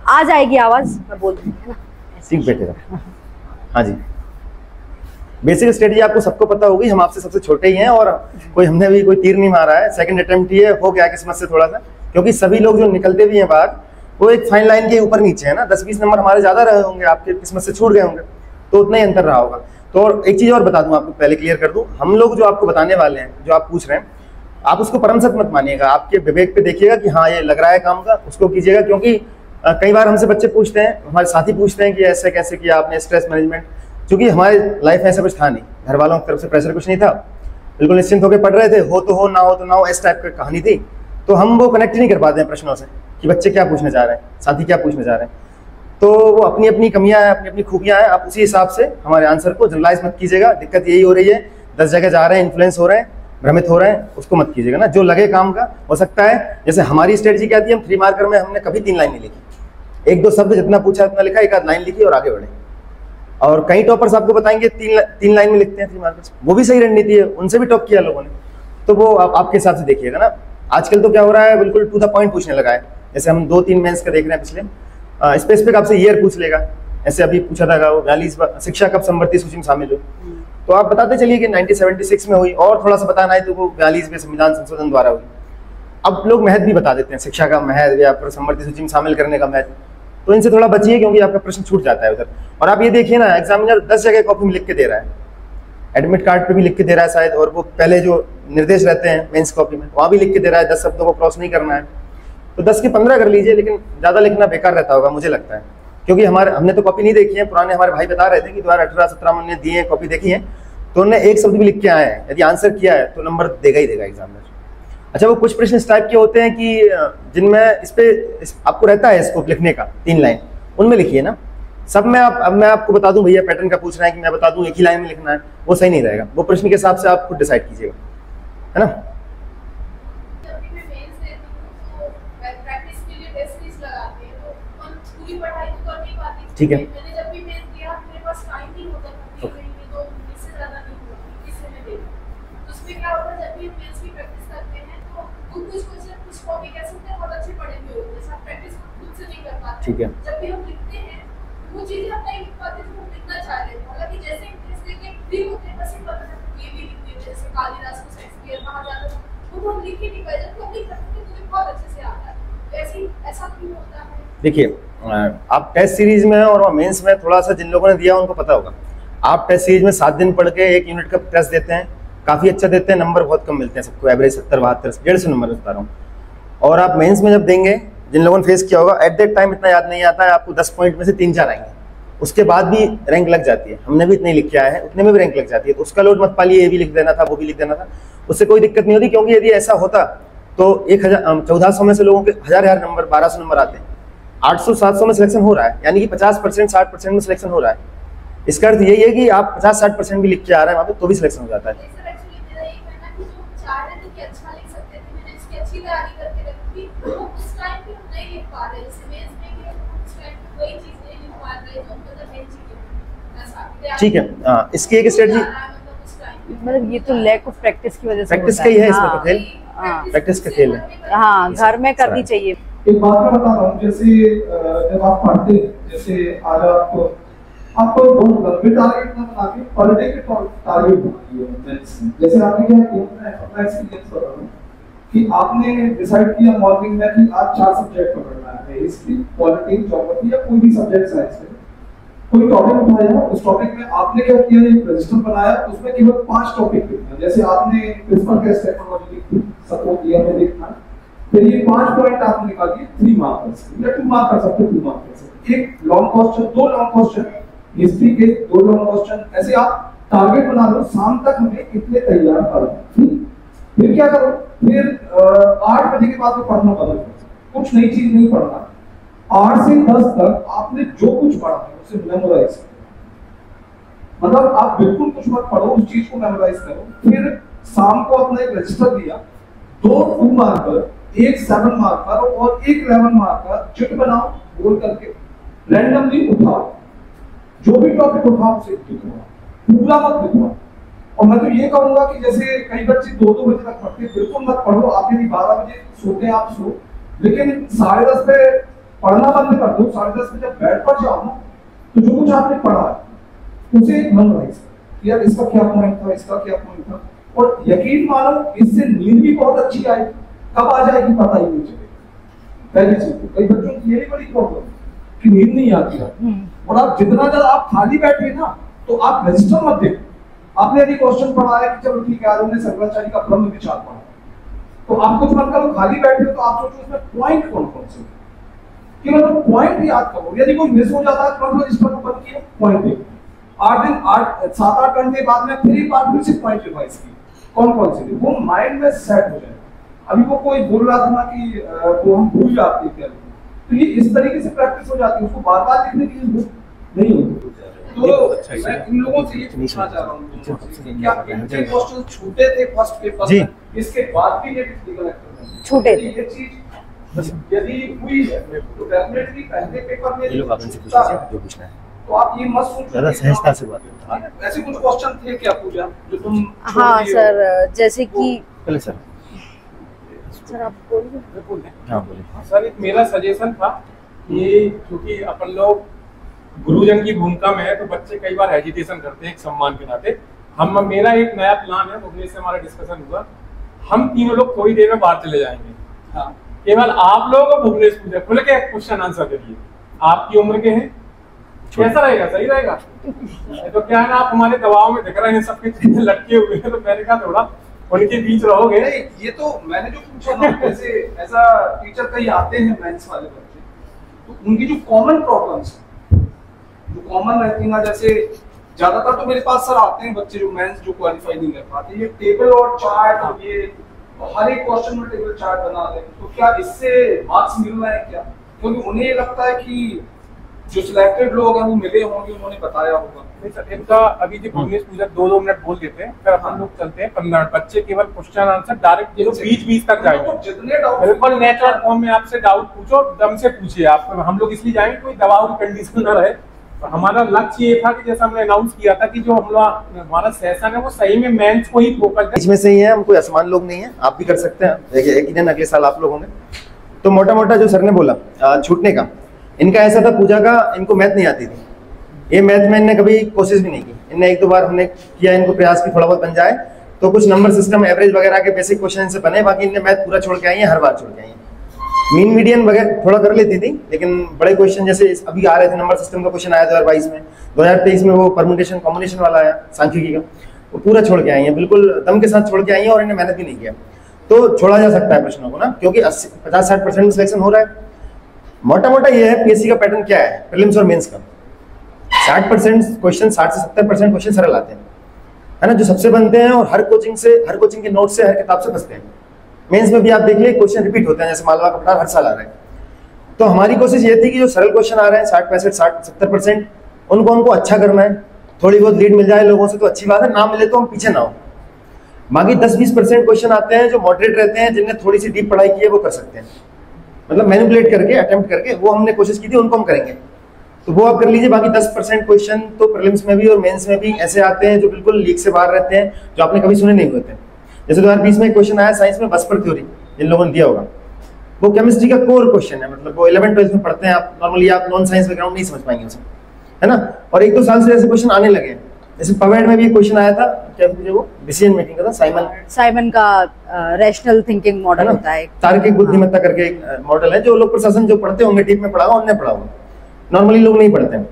आ जाएगी आवाज, मैं बोल दूंगी, है ना। ठीक बैठेगा। हाँ जी, बेसिक स्ट्रेटजी आपको सबको पता होगी, हम आपसे सबसे छोटे ही हैं, और हमने भी कोई तीर नहीं मारा है। सेकंड अटेम्प्ट ही है, हो गया किस्मत से थोड़ा सा, क्योंकि सभी लोग जो निकलते भी हैं बाहर वो एक फाइन लाइन के ऊपर नीचे है ना। 10-20 नंबर हमारे ज्यादा रहे होंगे, आपके किस्मत से छूट गए होंगे, तो उतना ही अंतर रहा होगा। तो और एक चीज और बता दूं आपको, पहले क्लियर कर दूं, हम लोग जो आपको बताने वाले हैं, जो आप पूछ रहे हैं, आप उसको परम सत्य मत मानिएगा। आपके विवेक पे देखिएगा कि हाँ ये लग रहा है काम का, उसको कीजिएगा। क्योंकि कई बार हमसे बच्चे पूछते हैं, हमारे साथी पूछते हैं कि ऐसे कैसे किया आपने स्ट्रेस मैनेजमेंट, क्योंकि हमारे लाइफ में ऐसा कुछ था नहीं, घर वालों की तरफ से प्रेशर कुछ नहीं था, बिल्कुल निश्चिंत होकर पढ़ रहे थे, हो तो हो, ना हो तो ना हो, इस टाइप की कहानी थी। तो हम वो कनेक्ट नहीं कर पाते हैं प्रश्नों से कि बच्चे क्या पूछने जा रहे हैं, साथी क्या पूछने जा रहे हैं। तो वो अपनी अपनी कमियां हैं, अपनी अपनी खूबियां हैं, आप उसी हिसाब से हमारे आंसर को जनरलाइज मत कीजिएगा। दिक्कत यही हो रही है, 10 जगह जा रहे हैं, इन्फ्लुएंस हो रहे हैं, भ्रमित हो रहे हैं, उसको मत कीजिएगा ना। जो लगे काम का, हो सकता है जैसे हमारी स्ट्रेटजी क्या थी, हम 3 मार्कर में हमने कभी 3 लाइन नहीं लिखी, 1-2 शब्द जितना पूछा उतना लिखा, 1-आध लाइन लिखी और आगे बढ़े। और कई टॉपर्स आपको बताएंगे 3 लाइन में लिखते हैं 3 मार्कर्स, वो भी सही रणनीति है, उनसे भी टॉप किया लोगों ने। तो वो आपके हिसाब से देखिएगा ना। आजकल तो क्या हो रहा है, बिल्कुल टू द पॉइंट पूछने लगा है। जैसे हम 2-3 मेंस का देख रहे हैं पिछले, स्पेसिफिक आपसे ईयर पूछ लेगा। ऐसे अभी पूछा था वो 42 शिक्षा कब संवर्ती सूची में शामिल हुई, तो आप बताते चलिए कि 1976 में हुई, और थोड़ा सा बताना है तो वो 42वें संविधान संशोधन द्वारा हुई। अब लोग महत्व भी बता देते हैं, शिक्षा का महत्व या फिर संवर्ती सूची में शामिल करने का महत्व। तो इनसे थोड़ा बचिए, क्योंकि आपका प्रश्न छूट जाता है उधर। और आप ये देखिए ना, एग्जामिनर 10 जगह कॉपी में लिख के दे रहा है, एडमिट कार्ड पे भी लिख के दे रहा है शायद, और वो पहले जो निर्देश रहते हैं मेंस कॉपी में वहाँ भी लिख के दे रहा है 10 शब्दों को क्रॉस नहीं करना है। तो 10 के 15 कर लीजिए, लेकिन ज़्यादा लिखना बेकार रहता होगा मुझे लगता है, क्योंकि हमने तो कॉपी नहीं देखी है। पुराने हमारे भाई बता रहे थे कि 2018-17 में उन्होंने दिए कॉपी देखी है, तो उन्होंने एक शब्द भी लिख के आए हैं, यदि आंसर किया है तो नंबर देगा ही देगा एग्जामिनर। अच्छा, वो कुछ प्रश्न इस टाइप के होते हैं कि जिनमें आपको रहता है स्कोप लिखने का 3 लाइन, उनमें लिखिए ना। सब में अब मैं आपको बता दूं, भैया पैटर्न का पूछ रहे हैं कि मैं बता दूं 1 ही लाइन में लिखना है, वो सही नहीं रहेगा। वो प्रश्न के हिसाब से आप खुद डिसाइड कीजिएगा, है ना। ठीक है, ठीक है, जब भी हम लिखते हैं वो चीजें हम नहीं लिख पाते जो हम लिखना चाह रहे हैं। हालांकि जैसे इसके फ्री होते हैं, बस एक बात है ये भी लिखते हैं, जैसे कालिदास को शेक्सपियर कहा जाता था, वो तो हम लिख ही नहीं पाए, जब हम लिख सकते हैं तो बहुत अच्छे से आता है। ऐसा क्यों होता है? देखिए आप टेस्ट सीरीज में और मेंस में थोड़ा सा जिन लोगों ने दिया उनको पता होगा। आप टेस्ट सीरीज में 7 दिन पढ़ के 1 यूनिट का टेस्ट देते हैं, काफ़ी अच्छा देते हैं, नंबर बहुत कम मिलते हैं सबको, एवरेज 70-72 150 नंबर बता रहा हूँ। और आप मेंस में जब देंगे, जिन लोगों ने फेस किया होगा, एट दैट टाइम इतना याद नहीं आता है, आपको 10 पॉइंट में से 3-4 आएंगे, उसके बाद भी रैंक लग जाती है। हमने भी इतने लिख के आए हैं, उतने में भी रैंक लग जाती है। तो उसका लोड मत पालिए, ये भी लिख देना था, वो भी लिख देना था, उससे कोई दिक्कत नहीं होती। क्योंकि यदि ऐसा होता तो 1400 में से लोगों के 1000 नंबर 1200 नंबर आते हैं, 800-700 में सिलेक्शन हो रहा है, यानी कि 50% 60% में सिलेक्शन हो रहा है। इसका अर्थ यही है कि आप 50-60% भी लिख के आ रहे हैं वहाँ पे, तो भी सिलेक्शन हो जाता है। ठीक है, इसकी एक स्ट्रेटजी, मतलब ये तो लैक ऑफ प्रैक्टिस की वजह से प्रैक्टिस का ही है इसमें, तो खेल प्रैक्टिस का खेल है। हाँ, घर में करनी चाहिए। एक बात मैं बता रहा हूँ, जैसे जब आप पढ़ते हैं, जैसे आज आपको बहुत लंबे टारगेट ना बना के पर डे के टारगेट बनाइए। जैसे आपने क्या किया, मैं अपना एक्सपीरियंस बता रहा हूँ। कि आपने डिसाइड किया मॉर्निंग में कि आज 4 सब्जेक्ट पढ़ना है, हिस्ट्री, पॉलिटिक्स, ज्योग्राफी या कोई भी सब्जेक्ट साइंस में। कोई टॉपिक उठाया, उस टॉपिक में आपने क्या किया, एक रजिस्टर बनाया, उसमें केवल 5 टॉपिक लिखना। जैसे आपने प्रिंसिपल गैस टेक्नोलॉजी लिखी, सपोर्ट दिया में लिखना, फिर ये 5 पॉइंट आपने निकाल दिए 3 मार्क्स या 2 मार्क कर सकते हो, 2 मार्क कर सकते हो। एक long question, 2 long question history के, 2 लॉन्ग क्वेश्चन, ऐसे आप टारगेट बना लो, शाम तक हमें कितने तैयार करो। फिर क्या करो, फिर 8 बजे के बाद में पढ़ना बंद करो, कुछ नई चीज नहीं पढ़ना। 8 से 10 तक आपने जो कुछ पढ़ा है उसे मेमोराइज करो, मतलब आप बिल्कुल कुछ मत पढ़ो, उस चीज को मेमोराइज करो। फिर शाम को अपना एक रजिस्टर दिया, 2 मार्कर, एक 7 मार्कर और एक 11 मार्कर चिट बनाओ, गोल करके रैंडमली उठाओ, जो भी टॉपिक उठाओ उसे लिखो, पूरा मत लिखो। और मैं तो ये कहूंगा कि जैसे कई बच्चे 2-2 बजे तक पढ़ते हैं, बिल्कुल मत पढ़ो। आप यदि 12 बजे सोते हैं आप सो, लेकिन 10:30 पे पढ़ना बंद कर दो। 10:30 पे जब बेड पर जाओ ना, तो जो कुछ आपने पढ़ा उसे मेमोराइज करो, यार इसका क्या पॉइंट था, इसका क्या पॉइंट था। और यकीन मानो इससे नींद भी बहुत अच्छी आएगी, कब आ जाएगी पता ही नहीं चलेगा। पहली चीज, कई बच्चों की ये बड़ी प्रॉब्लम कि नींद नहीं आती है। और आप जितना ज्यादा आप खाली बैठे ना, तो आप रजिस्टर मत देखो। आपने यदि क्वेश्चन पढ़ा है कि चलो ठीक है, आज हमने शंकराचार्य का ब्रह्म विचार पढ़ा, तो आप कुछ मत करो, खाली बैठे हो तो आप सोचो उसमें पॉइंट कौन कौन से, कि मतलब पॉइंट याद करो। यदि कोई मिस हो जाता है तो रजिस्टर को बंद किया, पॉइंट देखो। 7-8 घंटे बाद में फिर एक बार फिर से पॉइंट रिवाइज की, कौन कौन से, वो माइंड में सेट हो जाए। अभी वो कोई बोल रहा था ना कि वो हम भूल जाते हैं, तो ये इस तरीके से प्रैक्टिस हो जाती है, उसको बार-बार लिखने की जरूरत नहीं होती। तो मैं इन लोगों से ये पूछना चाह रहा हूँ कि क्या इनके क्वेश्चन छूटे थे फर्स्ट पेपर में, इसके बाद भी ये कलेक्ट छूटे थे? ये चीज यदि हुई है तो डेफिनेटली पहले पेपर में ये लोग आपसे पूछ लीजिए जो पूछना है, तो आप ये मत सोचो ज्यादा सहजता से बात करो। ऐसे कुछ क्वेश्चन थे क्या पूजा जो तुम हाँ सर, जैसे कि पहले सर आप बोलिए। हाँ बोलिए सर। एक मेरा सजेशन था कि क्योंकि अपन लोग गुरुजन की भूमिका में है, तो बच्चे कई बार हेजिटेशन करते हैं एक सम्मान के नाते। मेरा एक नया प्लान है, भुवनेश से हमारा डिस्कशन हुआ, हम तीनों लोग थोड़ी देर में बाहर चले जाएंगे। हाँ, केवल आप लोग और भुवनेश पूजा खुल के क्वेश्चन आंसर करिए। आपकी उम्र के हैं, कैसा रहेगा, सही रहेगा? तो क्या है ना, आप हमारे दबाव में दिख रहे हैं, सबके चीजें लटके हुए हैं, तो मैंने कहा थोड़ा उनके बीच रहोगे। ये तो मैंने जो पूछा ना, जैसे ऐसा टीचर कई आते हैं मेंस वाले बच्चे, तो उनकी जो कॉमन प्रॉब्लम्स जो कॉमन रहती है ना, जैसे ज्यादातर तो मेरे पास सर आते हैं बच्चे जो मेंस जो क्वालिफाई नहीं कर पाते, ये टेबल और चार्ट और ये हर एक क्वेश्चन में टेबल चार्ट बना रहे हैं, तो क्या इससे मार्क्स मिल रहे हैं क्या? क्योंकि उन्हें ये लगता है कि जो सिलेक्टेड लोग हैं वो मिले होंगे, उन्होंने बताया होगा। नहीं सर, इनका अभी जो भुवनेश पूजा 2-2 मिनट बोल देते हैं, फिर हम लोग चलते हैं 15 मिनट। बच्चे केवल क्वेश्चन आंसर डायरेक्ट बीच तक जाएंगे, जितने डाउट बिल्कुल नेचुरल फॉर्म में आपसे डाउट पूछो, दम से पूछिए आप। हम लोग इसलिए जाएंगे कोई दबाव की कंडीशन न रहे। तो हमारा लक्ष्य ये था कि जैसा हमने अनाउंस किया था कि जो हमारा सेशन है वो सही में मेंस को ही फोकस बीच में से ही है, हम कोई असमान लोग नहीं है, आप भी कर सकते हैं। देखिए एक ही दिन अगले साल आप लोग होंगे। तो मोटा मोटा जो सर ने बोला छूटने का, इनका ऐसा था, पूजा का इनको मैथ नहीं आती थी, ये मैथ में इनने कभी कोशिश भी नहीं की। इनने 1-2 बार हमने किया इनको प्रयास की थोड़ा बहुत बन जाए, तो कुछ नंबर सिस्टम एवरेज वगैरह के बेसिक क्वेश्चन से बने, बाकी इनने मैथ पूरा छोड़ के आई है, हर बार छोड़ के आई है। मीन मीडियन वगैरह थोड़ा कर लेती थी, लेकिन बड़े क्वेश्चन जैसे अभी आ रहे थे, नंबर सिस्टम का क्वेश्चन आया 2022 में, 2023 में वो परम्यूटेशन कॉम्बिनेशन वाला आया सांख्यिकी का, वो पूरा छोड़ के आई है, बिल्कुल दम के साथ छोड़ के आई है, और इन्हें मेहनत भी नहीं किया। तो छोड़ा जा सकता है प्रश्नों को ना, क्योंकि 50-60% सिलेक्शन हो रहा है। मोटा मोटा ये है पीएससी का पैटर्न क्या है प्रीलिम्स और मेंस का, 60% क्वेश्चन, 60 से 70% क्वेश्चन सरल आते हैं, है ना, जो सबसे बनते हैं और हर कोचिंग के नोट से, हर किताब से बचते हैं। मेंस में भी आप देखिए क्वेश्चन रिपीट होते हैं, जैसे मालवा का पठार हर साल आ रहा है। तो हमारी कोशिश ये थी कि जो सरल क्वेश्चन आ रहे हैं 60-65-60-70%, उनको अच्छा करना है। थोड़ी बहुत लीड मिल जाए लोगों से तो अच्छी बात है, ना मिले तो हम पीछे ना हो। बाकी 10-20% क्वेश्चन आते हैं जो मॉडरेट रहते हैं, जिनने थोड़ी सी डीप पढ़ाई की है वो कर सकते हैं, मतलब मैनिपुलेट करके, अटेम्प्ट करके, वो हमने कोशिश की थी, उनको हम करेंगे। तो वो आप कर लीजिए। बाकी 10% क्वेश्चन तो प्रीलिम्स में भी और मेंस में भी ऐसे आते हैं जो बिल्कुल लीक से बाहर रहते हैं, जो आपने कभी सुने नहीं होते। जैसे 2020 में एक क्वेश्चन आया साइंस में, बस्पर थ्योरी, जिन लोगों ने दिया होगा, वो केमिस्ट्री का कोर क्वेश्चन है, मतलब वो 11th-12th में पढ़ते हैं आप, नॉर्मली आप नॉन साइंस बैकग्राउंड नहीं समझ पाएंगे उसे, है ना। और 1-2 साल से ऐसे क्वेश्चन आने लगे हैं। जैसे पवेड में भी एक क्वेश्चन आया था, क्या पूछे वो डिसीजन मेकिंग का था, साइमन का रैशनल थिंकिंग मॉडल होता है। तार्किक बुद्धिमत्ता करके एक मॉडल है, जो लोग प्रशासन जो पढ़ते होंगे टीप में पढ़ा होगा, उन्होंने पढ़ा होगा, नॉर्मली लोग नहीं पढ़ते हैं।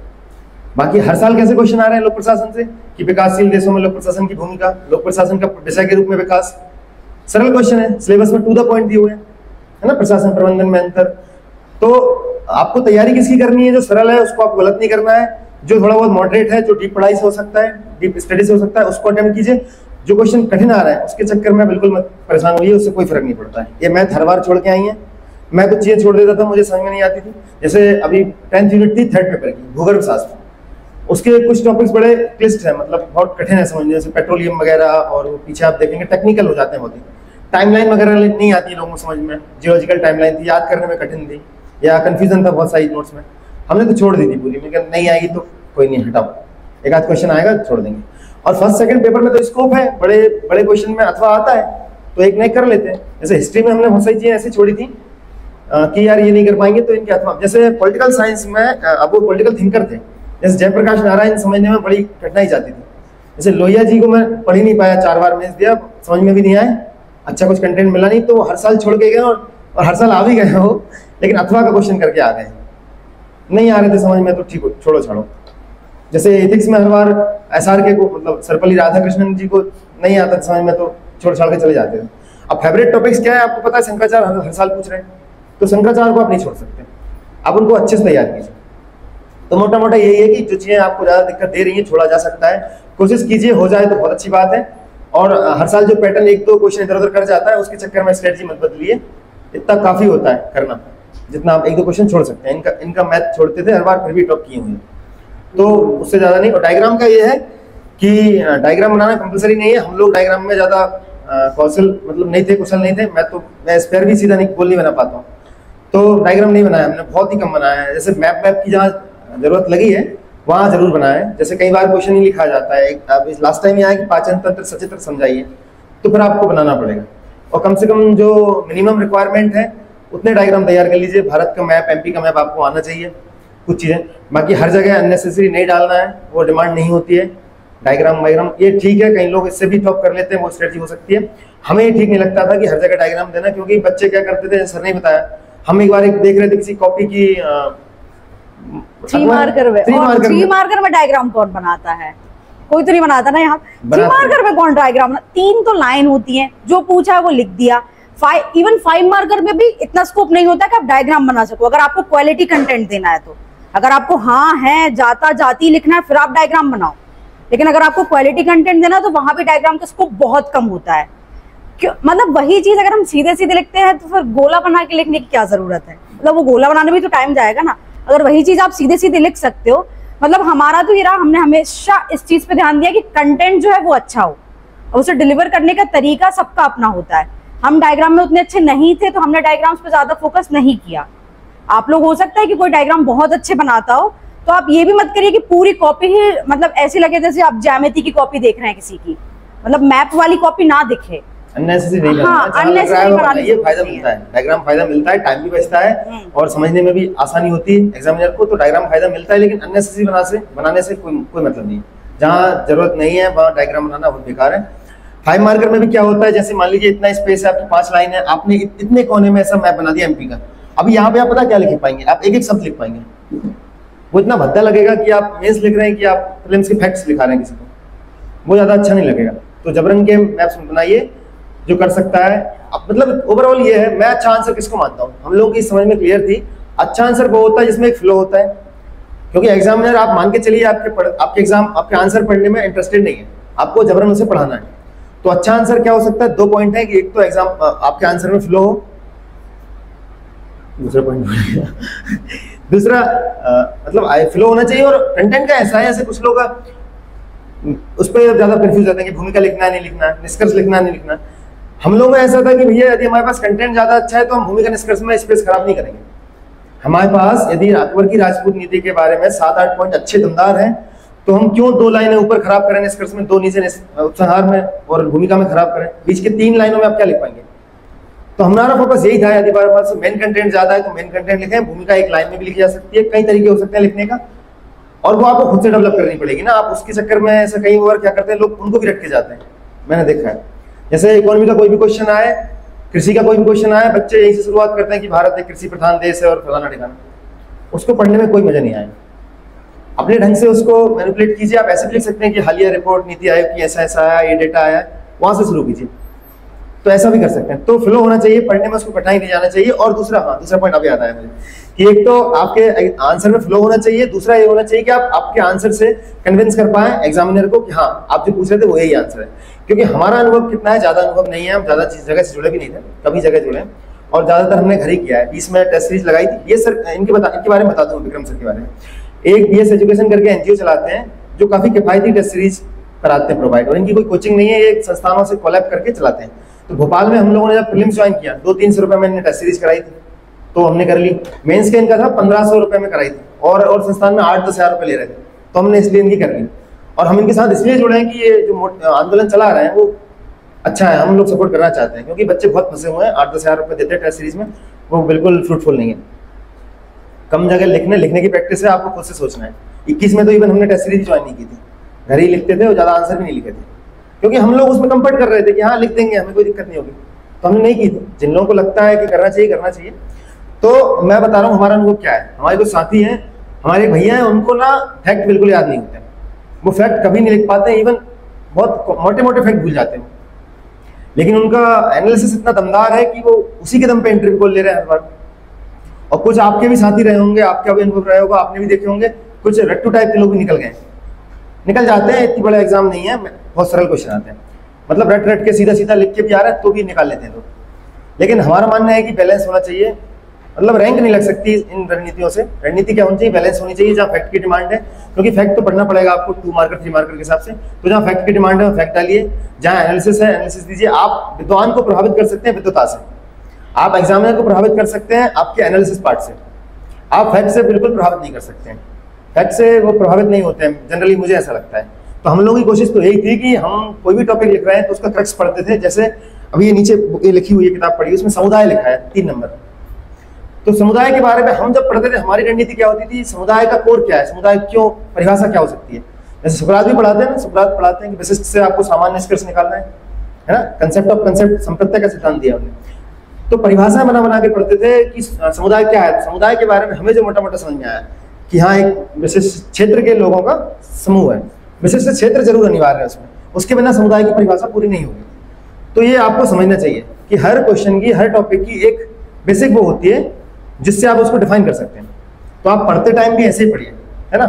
बाकी हर साल कैसे क्वेश्चन आ रहे हैं लोक प्रशासन से कि विकासशील देशों में लोक प्रशासन की भूमिका, लोक प्रशासन का विषय के रूप में विकास। सरल क्वेश्चन है, सिलेबस में टू द पॉइंट दिए हुए हैं, है ना। प्रशासन प्रबंधन में अंतर, तो आपको तैयारी किसकी करनी है? जो सरल है उसको आपको गलत नहीं करना है, जो थोड़ा बहुत मॉडरेट है, जो डीप पढ़ाई से हो सकता है, डीप स्टडी से हो सकता है, उसको अटेम्प्ट कीजिए। जो क्वेश्चन कठिन आ रहा है उसके चक्कर में बिल्कुल मत परेशान होइए, उससे कोई फर्क नहीं पड़ता है। ये मैथ हर बार छोड़ के आई है, मैं कुछ चीजें छोड़ देता था, मुझे समझ में नहीं आती थी। जैसे अभी 10th यूनिट थी थर्ड पेपर की, भूगर्भ शास्त्र, उसके कुछ टॉपिक्स बड़े क्लिष्ट है, मतलब बहुत कठिन है समझने, जैसे पेट्रोलियम वगैरह, और पीछे आप देखेंगे टेक्निकल हो जाते हैं बहुत ही। टाइमलाइन वगैरह नहीं आती है लोगों को समझ में, जियोलॉजिकल टाइमलाइन थी, याद करने में कठिन थी, या कंफ्यूजन था बहुत सारी नोट्स में, हमने तो छोड़ दी थी पूरी। मैं कहा नहीं आएगी तो कोई नहीं, हटाओ, एक आध क्वेश्चन आएगा छोड़ देंगे। और फर्स्ट सेकंड पेपर में तो स्कोप है, बड़े बड़े क्वेश्चन में अथवा आता है तो एक नहीं कर लेते हैं। जैसे हिस्ट्री में हमने बहुत सारी चीजें ऐसी छोड़ी थी कि यार ये नहीं कर पाएंगे तो इनके अथवा। जैसे पॉलिटिकल साइंस में अब वो पॉलिटिकल थिंकर थे, जैसे जयप्रकाश नारायण, समझने में बड़ी कठिनाई जाती थी। जैसे लोहिया जी को मैं पढ़ ही नहीं पाया, 4 बार मैंने दिया, समझ में भी नहीं आया, अच्छा कुछ कंटेंट मिला नहीं, तो हर साल छोड़ के गए और हर साल आ भी गए हो, लेकिन अथवा का क्वेश्चन करके आ गए, नहीं आ रहे थे समझ में तो ठीक हो, छोड़ो छाड़ो। जैसे एथिक्स में हर बार एसआर के को, मतलब सर्वपल्ली राधाकृष्णन जी को नहीं आता समझ में तो छोड़ छाड़ के चले जाते थे। अब फेवरेट टॉपिक्स क्या है आपको पता है, शंकराचार्य हर साल पूछ रहे हैं, तो शंकराचार्य को आप नहीं छोड़ सकते, आप उनको अच्छे से तैयार कीजिए। तो मोटा मोटा यही है कि जो चीजें आपको ज्यादा दिक्कत दे रही है छोड़ा जा सकता है, कोशिश कीजिए, हो जाए तो बहुत अच्छी बात है। और हर साल जो पैटर्न 1-2 क्वेश्चन इधर उधर कर जाता है उसके चक्कर में स्ट्रेटजी मत बदलिए, इतना काफी होता है करना, जितना आप 1-2 क्वेश्चन छोड़ सकते हैं। इनका मैथ छोड़ते थे हर बार, फिर भी टॉप किए हुए, तो उससे ज्यादा नहीं। और डायग्राम का ये है कि डायग्राम बनाना कंपलसरी नहीं है, हम लोग डायग्राम में ज्यादा कौशल मतलब नहीं थे, कुशल नहीं थे, मैं स्पेयर भी सीधा नहीं बना पाता हूँ, तो डायग्राम नहीं बनाया हमने, बहुत ही कम बनाया है। जैसे मैप की जहाँ जरूरत लगी है वहां जरूर बनाया है। जैसे कई बार क्वेश्चन ही लिखा जाता है, अब लास्ट टाइम ये आया कि पाचन तंत्र सचित्र समझाइए, तो फिर आपको बनाना पड़ेगा, और कम से कम जो मिनिमम रिक्वायरमेंट है उतने डायग्राम तैयार कर लीजिए। भारत का मैप, एमपी का मैप आपको आना चाहिए, कुछ चीजें, बाकी हर जगह अननेसेसरी नहीं डालना है, वो डिमांड नहीं होती है। डायग्राम वायग्राम ये ठीक है, कई लोग इससे भी टॉप कर लेते हैं, वो स्ट्रेटजी हो सकती है। हमें ये ठीक नहीं लगता था कि हर जगह डायग्राम देना, क्योंकि बच्चे क्या करते थे, सर ने बताया, हम एक बार देख रहे थे किसी कॉपी की 3 मार्कर में डायग्राम कौन बनाता है, कोई तो नहीं बनाता ना यहाँ। 3 मार्कर में कौन डायग्राम, 3 तो लाइन होती है, जो पूछा है वो लिख दिया। 5 मार्कर में भी इतना स्कोप नहीं होता कि आप डायग्राम बना सको, अगर आपको क्वालिटी कंटेंट देना है तो। अगर आपको हाँ है जाता जाती लिखना है फिर आप डायग्राम बनाओ, लेकिन अगर आपको क्वालिटी कंटेंट देना है तो वहां भी डायग्राम का स्कोप बहुत कम होता है। क्यों, मतलब वही चीज अगर हम सीधे सीधे लिखते हैं तो फिर गोला बना के लिखने की क्या जरूरत है, मतलब वो गोला बनाने में तो टाइम जाएगा ना। अगर वही चीज आप सीधे सीधे लिख सकते हो, मतलब हमारा तो ये रहा, हमने हमेशा इस चीज पे ध्यान दिया कि कंटेंट जो है वो अच्छा हो, और उसे डिलीवर करने का तरीका सबका अपना होता है। हम डायग्राम में उतने अच्छे नहीं थे तो हमने डायग्राम्स पे ज्यादा फोकस नहीं किया। आप लोग हो सकता है कि कोई डायग्राम बहुत अच्छे बनाता हो, तो आप ये भी मत करिए कि पूरी कॉपी ही मतलब ऐसी लगे जैसे आप ज्यामिति की कॉपी देख रहे हैं किसी की, मतलब मैप वाली कॉपी ना दिखे। अननेसेसरी नहीं बनाना, ये फायदा मिलता है, डायग्राम फायदा मिलता है, टाइम भी बचता है और समझने में भी आसानी होती है एग्जामिनर को, तो डायग्राम फायदा मिलता है। लेकिन अननेसेसरी बनाने से कोई मतलब नहीं है, जहाँ जरूरत नहीं है वहाँ डायग्राम बनाना बहुत बेकार है। 5 मार्कर में भी क्या होता है, जैसे मान लीजिए इतना स्पेस है, आपकी 5 लाइन है, आपने इतने कोने में ऐसा मैप बना दिया एमपी का, अभी यहाँ पे आप पता क्या लिख पाएंगे, आप एक एक शब्द लिख पाएंगे, वो इतना भद्दा लगेगा कि आप मेंस लिख रहे हैं कि आप प्रीलिम्स के फैक्ट्स लिखा रहे हैं किसी को, वो ज्यादा अच्छा नहीं लगेगा। तो जबरन के मैप्स बनाइए जो कर सकता है। अब मतलब ओवरऑल ये है, मैं अच्छा आंसर किसको मानता हूँ, हम लोगों की समझ में क्लियर थी, अच्छा आंसर वो होता है जिसमें एक फ्लो होता है, क्योंकि एग्जामिनर आप मान के चलिए आपके आंसर पढ़ने में इंटरेस्टेड नहीं है, आपको जबरन उसे पढ़ाना है। तो अच्छा आंसर क्या हो सकता है, 2 पॉइंट है कि एक तो एग्जाम आपके आंसर में फ्लो हो, दूसरा पॉइंट दूसरा मतलब फ्लो होना चाहिए, और कंटेंट का ऐसा है, ऐसे कुछ लोग उस पर ज्यादा कंफ्यूज रहते हैं कि भूमिका लिखना है नहीं लिखना है, निष्कर्ष लिखना है नहीं लिखना है। हम लोगों में ऐसा था कि भैया यदि हमारे पास कंटेंट ज्यादा अच्छा है तो हम भूमिका निष्कर्ष में स्पेस खराब नहीं करेंगे। हमारे पास यदि अकबर की राजपूत नीति के बारे में 7-8 पॉइंट अच्छे दमदार हैं, तो हम क्यों 2 लाइनें ऊपर खराब करें निष्कर्ष में, 2 नीचे उपसंहार में और भूमिका में खराब करें, बीच के 3 लाइनों में आप क्या लिख पाएंगे। तो हमारा फोकस यही था, यदि हमारे पास मेन कंटेंट ज्यादा है तो मेन कंटेंट लिखें, भूमिका 1 लाइन में भी लिखी जा सकती है, कई तरीके हो सकते हैं लिखने का, और वो आपको खुद से डेवलप करनी पड़ेगी ना। आप उसके चक्कर में ऐसा कई बार क्या करते हैं लोग, उनको भी रट के जाते हैं, मैंने देखा है। जैसे इकोनॉमी का कोई भी क्वेश्चन आए, कृषि का कोई भी क्वेश्चन आए, बच्चे यहीं से शुरुआत करते हैं कि भारत एक कृषि प्रधान देश है और फलाना ठिकाना। उसको पढ़ने में कोई मजा नहीं आया। अपने ढंग से उसको मैनिपुलेट कीजिए। आप ऐसे भी लिख सकते हैं कि हालिया रिपोर्ट नीति आयोग की ऐसा ऐसा आया, ये डेटा आया, वहां से शुरू कीजिए। तो ऐसा भी कर सकते हैं। तो फ्लो होना चाहिए, पढ़ने में उसको कठिनाई नहीं जाना चाहिए। और दूसरा, हाँ दूसरा पॉइंट अभी याद आया मुझे कि एक तो आपके आंसर में फ्लो होना चाहिए, दूसरा ये होना चाहिए कि आप आपके आंसर से कन्विंस कर पाए एग्जामिनर को कि हाँ आप जो पूछ रहे थे वो यही आंसर है। क्योंकि हमारा अनुभव कितना है, ज्यादा अनुभव नहीं है, हम ज्यादा जगह से जुड़े भी नहीं थे, कभी जगह जुड़े हैं और ज्यादातर हमने घर ही किया है। 20 में टेस्ट सीरीज लगाई थी। ये सर इनके बारे में बताता हूँ, विक्रम सर के बारे में। एक BS एजुकेशन करके NGO चलाते हैं जो काफी किफायती टेस्ट सीरीज कराते हैं प्रोवाइड, और इनकी कोई कोचिंग नहीं है, ये संस्थानों से कोलैब करके चलाते हैं। तो भोपाल में हम लोगों ने जब प्रीलिम्स ज्वाइन किया 200-300 रुपए में टेस्ट सीरीज कराई थी, तो हमने कर ली। मेंस का इनका था 1500 रुपए में कराई थी, और संस्थान में 8-10 हजार रुपए ले रहे थे, तो हमने इसलिए इनकी कर ली। और हम इनके साथ इसलिए जुड़े हैं कि ये जो आंदोलन चला रहे हैं वो अच्छा है, हम लोग सपोर्ट करना चाहते हैं। क्योंकि बच्चे बहुत फंसे हुए हैं, 8-10 हजार रुपए देते हैं टेस्ट सीरीज में, वो बिल्कुल फ्रूटफुल नहीं है। कम जगह लिखने की प्रैक्टिस है, आपको खुद से सोचना है। 21 में तो इवन हमने टेस्ट सीरीज ज्वाइन नहीं की थी, घर ही लिखते थे और ज्यादा आंसर भी नहीं लिखे थे, क्योंकि हम लोग उसमें कंफर्ट कर रहे थे कि हाँ लिख देंगे, हमें कोई दिक्कत नहीं होगी, तो हमने नहीं की थी। जिन लोगों को लगता है कि करना चाहिए। तो मैं बता रहा हूँ हमारा अनुभव क्या है। हमारे कुछ साथी हैं, हमारे भैया हैं, उनको ना फैक्ट बिल्कुल याद नहीं होते, वो फैक्ट कभी नहीं लिख पाते, इवन बहुत मोटे मोटे फैक्ट भूल जाते हैं। लेकिन उनका एनालिसिस इतना दमदार है कि वो उसी के दम पे इंटरव्यू कॉल ले रहे हैं हर बार। और कुछ आपके भी साथी रहे होंगे, आपका भी अनुभव रहा होगा, आपने भी देखे होंगे, कुछ रट्टू टाइप के लोग भी निकल जाते हैं। इतनी बड़ा एग्जाम नहीं है, बहुत सरल क्वेश्चन आते हैं, मतलब रट के सीधा लिख के भी आ रहा है तो भी निकाल लेते हैं लोग। लेकिन हमारा मानना है कि बैलेंस होना चाहिए, मतलब रैंक नहीं लग सकती इन रणनीतियों से। रणनीति क्या होनी चाहिए, बैलेंस होनी चाहिए। जहाँ फैक्ट की डिमांड है, क्योंकि फैक्ट तो पढ़ना पड़ेगा आपको 2 मार्कर 3 मार्कर के हिसाब से, तो जहाँ फैक्ट की डिमांड है फैक्ट डालिए, जहाँ एनालिसिस है एनालिसिस दीजिए। आप विद्वान को प्रभावित कर सकते हैं विद्वता से, आप एग्जामिनर को प्रभावित कर सकते हैं आपके एनालिसिस पार्ट से, आप फैक्ट से बिल्कुल प्रभावित नहीं कर सकते हैं। फैक्ट से वो प्रभावित नहीं होते हैं जनरली, मुझे ऐसा लगता है। तो हम लोगों की कोशिश तो यही थी कि हम कोई भी टॉपिक लिख रहे हैं तो उसका क्रक्स पढ़ते थे। जैसे अभी ये नीचे ये लिखी हुई किताब पढ़ी, उसमें समुदाय लिखा है 3 नंबर। तो समुदाय के बारे में हम जब पढ़ते थे, हमारी रणनीति क्या होती थी, समुदाय का कोर क्या है, समुदाय क्यों, परिभाषा क्या हो सकती है। जैसे सुकरात भी पढ़ाते हैं ना, सुकरात पढ़ाते हैं कि विशिष्ट से आपको सामान्य निष्कर्ष निकालना है ना, कंसेप्ट ऑफ कंसेप्ट, संप्रत्यय का सिद्धांत दिया हमने। तो परिभाषा बना के पढ़ते थे कि समुदाय क्या है। समुदाय के बारे में हमें जो मोटा मोटा समझ में आया कि हाँ एक विशिष्ट क्षेत्र के लोगों का समूह है, विशिष्ट क्षेत्र जरूर अनिवार्य है उसमें, उसके बिना समुदाय की परिभाषा पूरी नहीं होगी। तो ये आपको समझना चाहिए कि हर क्वेश्चन की, हर टॉपिक की एक बेसिक वो होती है जिससे आप उसको डिफाइन कर सकते हैं। तो आप पढ़ते टाइम भी ऐसे ही पढ़िए, है ना।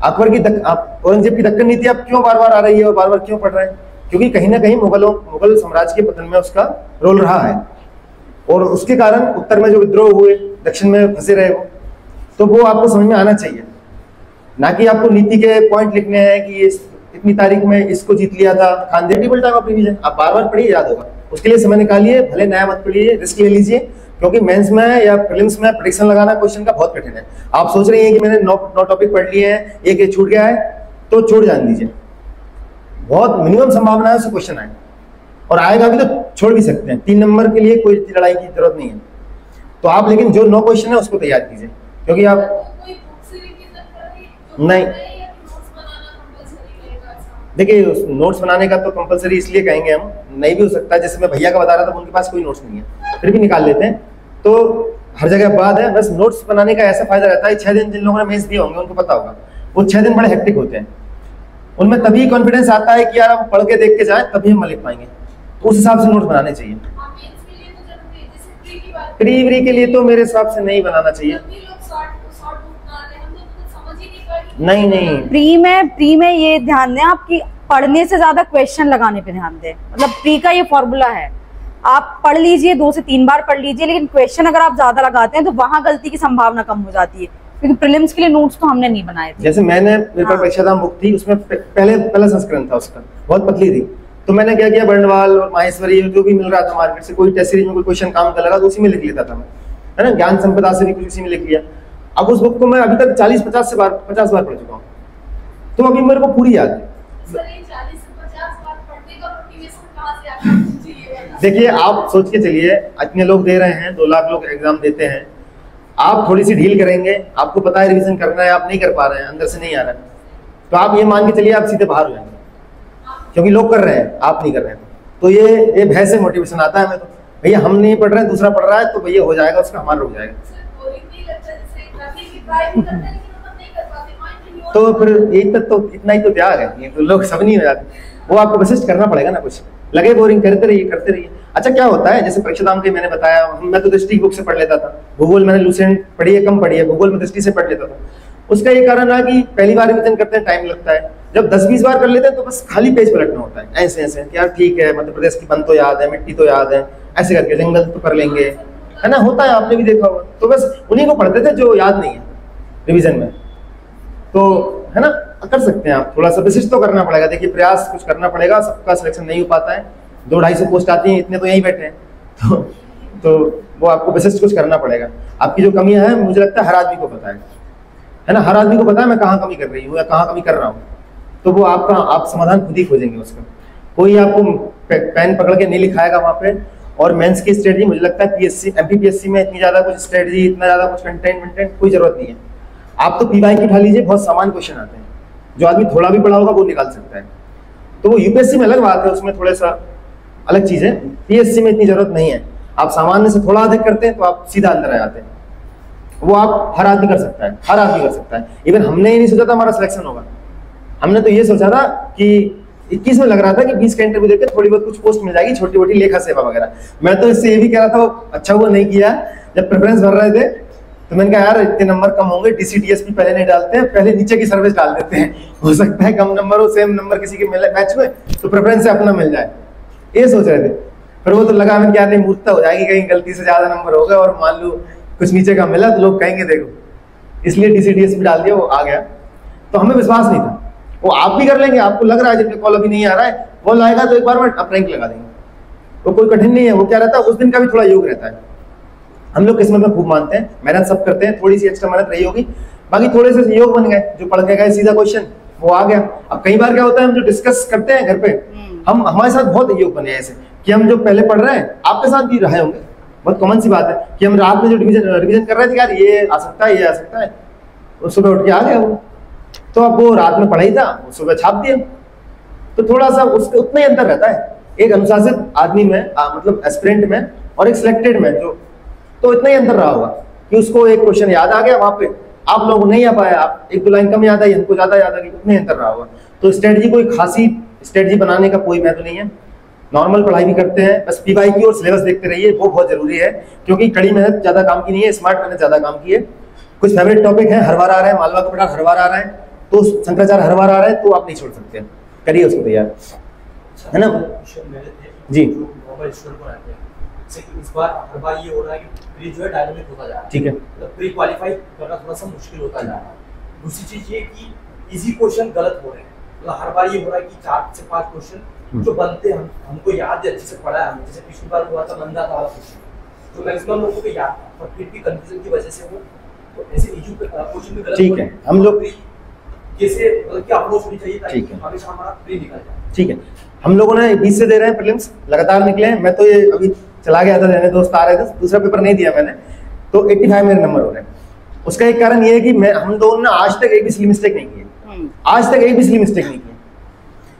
अकबर की औरंगजेब की दक्कन नीति आप क्यों बार बार आ रही है और बार बार क्यों पढ़ रहे हैं, क्योंकि कहीं ना कहीं मुगल साम्राज्य के पतन में उसका रोल रहा है, और उसके कारण उत्तर में जो विद्रोह हुए, दक्षिण में फंसे रहे वो, तो वो आपको समझ में आना चाहिए। ना कि आपको नीति के पॉइंट लिखने हैं कि इतनी तारीख में इसको जीत लिया था Khandev, table time of revision. आप बार बार पढ़िए, याद होगा। उसके लिए समय निकालिए, भले नया मत पढ़िए, रिस्क ले लीजिए, क्योंकि मेंस में या प्रीलिम्स में प्रेडिक्शन लगाना क्वेश्चन का बहुत कठिन है। आप सोच रही हैं कि मैंने 9 टॉपिक पढ़ लिए हैं, एक छूट गया है, तो छोड़ जान दीजिए। बहुत मिनिमम संभावना है उससे क्वेश्चन आए, और आएगा भी तो छोड़ भी सकते हैं। 3 नंबर के लिए कोई लड़ाई की जरूरत नहीं है। तो आप लेकिन जो 9 क्वेश्चन है उसको तैयार कीजिए, क्योंकि आप नहीं, देखिए नोट्स बनाने का तो कंपलसरी इसलिए कहेंगे हम, नहीं भी हो सकता। जैसे मैं भैया का बता रहा था, उनके पास कोई नोट्स नहीं है, फिर भी निकाल लेते हैं। तो हर जगह बात है, बस नोट्स बनाने का ऐसा फायदा रहता है, 6 दिन जिन लोगों ने मेंस दिए होंगे उनको पता होगा, वो 6 दिन बड़े हेक्टिक होते हैं। उनमें तभी कॉन्फिडेंस आता है कि यार हम पढ़ के देख के जाए तभी हम लिख पाएंगे। तो उस हिसाब से नोट्स बनाने चाहिए। प्री के लिए तो मेरे हिसाब से नहीं बनाना चाहिए। नहीं, प्री में ये ध्यान दें आप कि पढ़ने से ज्यादा क्वेश्चन लगाने पे ध्यान दें। मतलब प्री का ये फॉर्मूला है, आप पढ़ लीजिए, 2 से 3 बार पढ़ लीजिए, लेकिन क्वेश्चन अगर आप ज्यादा लगाते हैं तो वहां गलती की संभावना कम हो जाती है। क्योंकि प्रीलिम्स के लिए नोट्स तो हमने नहीं बनाए थे। जैसे मैंने मेरे पास परीक्षाधाम बुक थी, उसमें पहला संस्करण था उसका, बहुत पतली थी। तो मैंने क्या किया, बर्णवाल और माहेश्वरी जो भी मिल रहा था मार्केट से, कोई टेस्ट सीरीज में कोई क्वेश्चन काम कर लगा तो उसी में लिख लेता था मैं, है ना। ज्ञान संपदा से भी कुछ उसी में लिख लिया। अब उस बुक को मैं अभी तक 40-50 बार पढ़ चुका हूँ, तो अभी मेरे को पूरी याद है। देखिए आप सोच के चलिए, इतने लोग दे रहे हैं, 2 लाख लोग एग्जाम देते हैं, आप थोड़ी सी ढील करेंगे, आपको पता है रिवीजन करना है, आप नहीं कर पा रहे हैं, अंदर से नहीं आ रहा है, तो आप ये मान के चलिए आप सीधे बाहर हो जाएंगे, क्योंकि लोग कर रहे हैं, आप नहीं कर रहे हैं। तो ये भय से मोटिवेशन आता है हमें, तो भैया हम नहीं पढ़ रहे हैं, दूसरा पढ़ रहा है, तो भैया हो जाएगा, उसका हमारा रुक जाएगा। तो फिर एक तक तो इतना ही तो त्याग है, ये तो लोग सब नहीं हो जाते, वो आपको वशिष्ठ करना पड़ेगा ना, कुछ लगे बोरिंग करते रहिए करते रहिए। अच्छा क्या होता है, जैसे परीक्षाधाम के मैंने बताया, मैं तो दृष्टि बुक से पढ़ लेता था, भूगोल मैंने लूसेंट पढ़ी है, कम पढ़ी है, भूगोल में दृष्टि से पढ़ लेता था। उसका ये कारण है कि पहली बार रिवीजन करते हैं टाइम लगता है, जब 10-20 बार कर लेते हैं तो बस खाली पेज पलटना होता है, ऐसे ऐसे यार ठीक है, मध्य प्रदेश की बन तो याद है, मिट्टी तो याद है, ऐसे करके जंगल तो कर लेंगे, है ना, होता है, आपने भी देखा होगा। तो बस उन्हीं को पढ़ते थे जो याद नहीं है रिवीजन में, तो है ना, कर सकते हैं आप, थोड़ा सा विशिष्ट तो करना पड़ेगा, देखिए प्रयास कुछ करना पड़ेगा, सबका सिलेक्शन नहीं हो पाता है, 200-250 पोस्ट आती हैं, इतने तो यहीं बैठे हैं, तो वो आपको विशिष्ट कुछ करना पड़ेगा। आपकी जो कमियां हैं मुझे लगता है हर आदमी को पता है ना, हर आदमी को पता है मैं कहाँ कमी कर रही हूँ या कहाँ कमी कर रहा हूँ, तो वो आप समाधान खुद ही खोजेंगे उसका, कोई आपको पेन पकड़ के नहीं लिखाएगा वहाँ पे। और मेंस की स्ट्रेटजी मुझे लगता है पीएससी एमपीपीएससी में इतनी ज़्यादा कुछ स्ट्रेटजी, इतना ज़्यादा कुछ कंटेंट कोई जरूरत नहीं है। आप तो पीवाई की उठा लीजिए, बहुत सामान्य क्वेश्चन आते हैं, जो आदमी थोड़ा भी पढ़ा होगा वो निकाल सकता है, तो वो यूपीएससी में अलग बात है, उसमें थोड़ा सा अलग चीज़ है, पीएससी में इतनी जरूरत नहीं है। आप सामान्य से थोड़ा अधिक करते हैं तो आप सीधा अंदर आ जाते हैं, वो आप हर आदमी कर सकता है, हर आदमी कर सकता है। इवन हमने ही नहीं सोचा था हमारा सिलेक्शन होगा, हमने तो ये सोचा था कि 21 में लग रहा था कि 20 का इंटरव्यू देकर थोड़ी बहुत कुछ पोस्ट मिल जाएगी, छोटी मोटी लेखा सेवा वगैरह। मैं तो इससे ये भी कह रहा था, अच्छा वो नहीं किया, जब प्रेफरेंस भर रहे थे तो मैंने कहा यार इतने नंबर कम होंगे, डीसीडीएसपी पहले नहीं डालते हैं, पहले नीचे की सर्विस डाल देते हैं, हो सकता है कम नंबर हो, सेम नंबर किसी के मिले मैच में, तो प्रेफरेंस से अपना मिल जाए, ये सोच रहे थे। फिर वो तो लगा मैंने क्या नहीं, मूर्खता हो जाएगी, कहीं गलती से ज्यादा नंबर होगा और मान लो कुछ नीचे का मिला तो लोग कहेंगे देखो, इसलिए डीसीडीएसपी डाल दिया, वो आ गया। तो हमें विश्वास नहीं था, वो आप भी कर लेंगे, आपको लग रहा है जिनके कॉल अभी नहीं आ रहा है वो लाएगा तो एक बार में आप रैंक लगा देंगे, वो कोई कठिन नहीं है। वो क्या रहता है, उस दिन का भी थोड़ा योग रहता है, हम लोग किस्मत में खूब मानते हैं, मेहनत सब करते हैं, थोड़ी सी एक्स्ट्रा मेहनत रही होगी, बाकी थोड़े से योग बन गए, जो पढ़ के गए सीधा क्वेश्चन वो आ गया। अब कई बार क्या होता है, हम जो डिस्कस करते हैं घर पे, हम हमारे साथ बहुत योग बने ऐसे कि हम जो पहले पढ़ रहे हैं, आपके साथ भी रहे होंगे, बहुत कॉमन सी बात है कि हम रात में जो रिवीजन कर रहे थे, यार ये आ सकता है, ये आ सकता है, और सुबह उठ के आ गया वो, तो अब वो रात में पढ़ा ही था, वो सुबह छाप दिया। तो थोड़ा सा उसके उतना ही अंतर रहता है एक अनुशासित आदमी में, मतलब एस्पिरेंट में और एक सिलेक्टेड में, जो तो इतना ही अंतर रहा होगा कि उसको एक क्वेश्चन याद आ गया, वहां पे आप लोगों को नहीं आ पाया, आप 1-2 लाइन कम याद आई, हमको ज्यादा याद आ गई, उतना ही अंतर रहा होगा। तो स्ट्रेटजी कोई खासी स्ट्रेटजी बनाने का कोई महत्व नहीं है, नॉर्मल पढ़ाई भी करते हैं, बस पीवाई की और सिलेबस देखते रहिए, वो बहुत जरूरी है, क्योंकि कड़ी मेहनत ज्यादा काम की नहीं है, स्मार्ट मेहनत ज्यादा काम की है। कुछ फेवरेट टॉपिक है, हर बार आ रहे हैं, मालवा का पठार हर बार आ रहा है, तो शंकराचार्य हर बार आ रहा है, तो आप नहीं छोड़ सकते, करिए उसको तैयार, है ना जी। इस बार हर बार ये हो रहा है कि प्री जो है डायनामिक होता जा रहा है, ठीक है, मतलब प्री क्वालिफाई करना थोड़ा सा मुश्किल होता जा रहा है। दूसरी चीज ये कि इजी क्वेश्चन गलत हो रहे हैं, मतलब हर बार ये हो रहा है कि 4 से 5 क्वेश्चन जो बनते हैं हमको याद है, अच्छे से पढ़ा है हमने, जैसे पिछली बार हुआ था नंदा का वाला क्वेश्चन, तो मैक्सिमम लोगों को याद था, पर फिर भी कंफ्यूजन की वजह से वो तो ऐसे इजी क्वेश्चन में गलत, ठीक है, हम लोग कैसे मतलब क्या अप्रोच होनी चाहिए ताकि ठीक है, हमेशा हमारा प्री निकल जाए। ठीक है, हम लोगों ने 20 से दे रहे हैं प्रीलिम्स, लगातार निकले हैं, मैं तो ये अभी चला गया था देने, दोस्त आ रहे थे, दूसरा पेपर नहीं दिया मैंने, तो 85 मेरे नंबर हो रहे हैं। उसका एक कारण ये है कि हम दोनों ने आज तक एक भी सिली मिस्टेक नहीं की, आज तक एक भी सिली मिस्टेक नहीं की,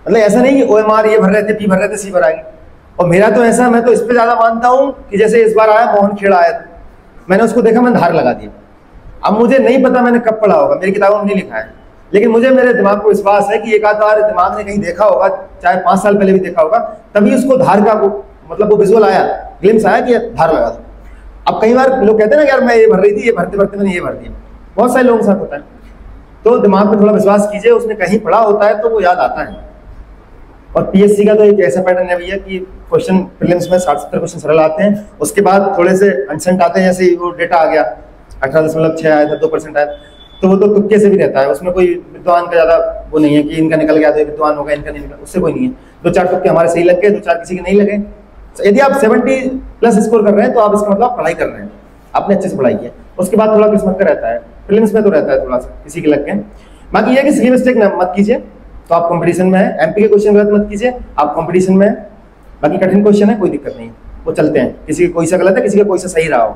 मतलब ऐसा नहीं कि OMR ये भर रहे थे, पी भर रहे थे, सी भर आएगी। और मेरा तो ऐसा, मैं तो इस पे ज्यादा मानता हूँ कि जैसे इस बार आया मोहन खेड़ा आया था, मैंने उसको देखा, मैंने धार लगा दिया। अब मुझे नहीं पता मैंने कब पढ़ा होगा, मेरी किताबों में नहीं लिखा है, लेकिन मुझे मेरे दिमाग को विश्वास है कि एक आध बार दिमाग ने कहीं देखा होगा, चाहे 5 साल पहले भी देखा होगा, तभी उसको धार का मतलब वो विजुअल आया, ग्लिम्स आया कि धार लगा दो। अब कई बार लोग कहते हैं ना यार मैं ये भर रही थी, ये भरते भरते मैंने ये भर दिया, बहुत सारे लोगों के साथ होता है। तो दिमाग पे थोड़ा विश्वास कीजिए, उसने कहीं पढ़ा होता है तो वो याद आता है। और पीएससी का तो एक ऐसा पैटर्न है भैया कि क्वेश्चन प्रीलिम्स में 60-70 क्वेश्चन सरल आते हैं, उसके बाद थोड़े से अनसेंट आते हैं, जैसे वो डेटा आ गया 18.6 आया था, 2% आया, तो वो तो तुक्के से भी रहता है, उसमें कोई विद्वान का ज्यादा वो नहीं है कि इनका निकल गया तो विद्वान होगा, इनका नहीं निकला, उससे कोई नहीं है। 2-4 तुक्के हमारे सही लग गए, 2-4 किसी के नहीं लगे। यदि आप 70+ स्कोर कर रहे हैं तो आप इसका मतलब आप पढ़ाई कर रहे हैं, आपने अच्छे से पढ़ाई की है। उसके बाद थोड़ा किस्मत का रहता है, प्रीलिम्स में तो रहता है थोड़ा सा किसी के लग गए। बाकी ये है कि सिली मिस्टेक मत कीजिए, तो आप कंपटीशन में है। एमपी के क्वेश्चन गलत मत कीजिए, आप कंपटीशन में है। बाकी कठिन क्वेश्चन है, कोई दिक्कत नहीं, वो चलते हैं, किसी का कोई सा गलत है, किसी का कोई सा सही रहा हो,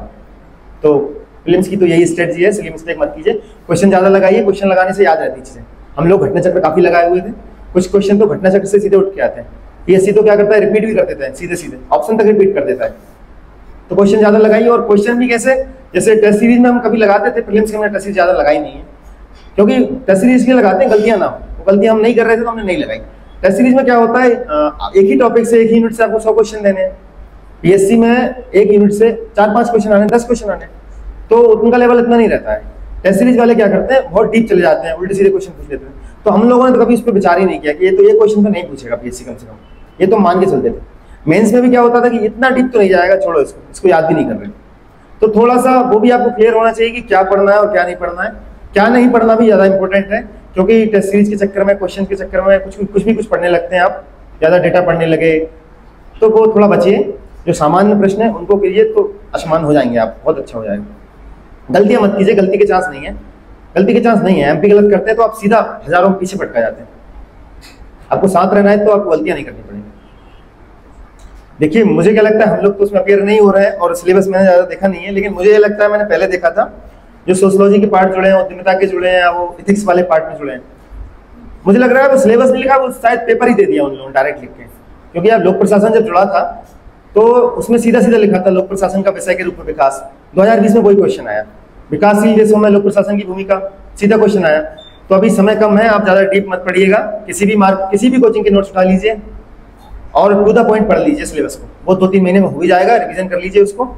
तो प्रीलिम्स की तो यही स्ट्रेटजी है, सिली मिस्टेक मत कीजिए, क्वेश्चन ज़्यादा लगाइए, क्वेश्चन लगाने से याद रहती चीज़ें। हम लोग घटना चक्र काफ़ी लगाए हुए थे, कुछ क्वेश्चन तो घटना चक्र से सीधे उठ के आते हैं। पीएससी तो क्या करता है, रिपीट भी कर देता है, सीधे सीधे ऑप्शन तक रिपीट कर देता है। तो क्वेश्चन ज़्यादा लगाइए, और क्वेश्चन भी कैसे, जैसे टेस्ट सीरीज में हम कभी लगाते थे, प्रीलिम्स के हमने टेस्ट सीरीज ज़्यादा लगाई नहीं है, क्योंकि टेस्ट सीरीज के लगाते हैं गलतियाँ ना हो, वो गलतियाँ हम नहीं कर रहे थे तो हमने नहीं लगाई। टेस्ट सीरीज में क्या होता है, एक ही टॉपिक से एक ही यूनिट से आपको 100 क्वेश्चन देने हैं। पीएससी में एक यूनिट से 4-5 क्वेश्चन आने, 10 क्वेश्चन आने, तो उनका लेवल इतना नहीं रहता है। टेस्ट सीरीज वाले क्या करते हैं, बहुत डीप चले जाते हैं, उल्टे सीधे क्वेश्चन पूछ लेते हैं। तो हम लोगों ने तो कभी इस पर विचार ही नहीं किया कि ये क्वेश्चन तो नहीं पूछेगा पीएससी कम से कम, ये तो मान के चलते थे। मेंस में भी क्या होता था कि इतना डीप तो नहीं जाएगा, छोड़ो इसको याद भी नहीं कर रहे। तो थोड़ा सा वो भी आपको क्लियर होना चाहिए कि क्या पढ़ना है और क्या नहीं पढ़ना है। क्या नहीं पढ़ना भी ज़्यादा इंपॉर्टेंट है, क्योंकि टेस्ट सीरीज के चक्कर में, क्वेश्चन के चक्कर में कुछ पढ़ने लगते हैं आप, ज़्यादा डेटा पढ़ने लगे, तो वो थोड़ा बचिए। जो सामान्य प्रश्न है उनको कीजिए तो आसमान हो जाएंगे आप, बहुत अच्छा हो जाएगा। गलतियाँ मत कीजिए, गलती के चांस नहीं है, गलती के चांस नहीं है। एमपी गलत करते हैं तो आप सीधा हजारों पीछे भटका जाते हैं। आपको साथ रहना है तो आपको गलतियाँ नहीं करनी पड़ेंगी। देखिए मुझे क्या लगता है, हम लोग तो उसमें अपेयर नहीं हो रहे हैं और सिलेबस मैंने ज़्यादा देखा नहीं है, लेकिन मुझे ये लगता है, मैंने पहले देखा था, जो सोशलॉजी के पार्ट जुड़े हैं, उद्यमिता के जुड़े हैं, वो इथिक्स वाले पार्ट में जुड़े हैं, मुझे लग रहा है वो सिलेबस नहीं लिखा, वो शायद पेपर ही दे दिया उन लोगों ने डायरेक्ट लिख के। क्योंकि अब लोक प्रशासन जब जुड़ा था तो उसमें सीधा सीधा लिखा था लोक प्रशासन का विषय के रूप में विकास। 2020 में वही क्वेश्चन आया, विकासशील देशों में लोक प्रशासन की भूमिका, सीधा क्वेश्चन आया। तो अभी समय कम है, आप ज़्यादा डीप मत पढ़िएगा, किसी भी कोचिंग के नोट्स उठा लीजिए और टू द पॉइंट पढ़ लीजिए सिलेबस को। वो 2-3 महीने में हो ही जाएगा, रिवीजन कर लीजिए उसको।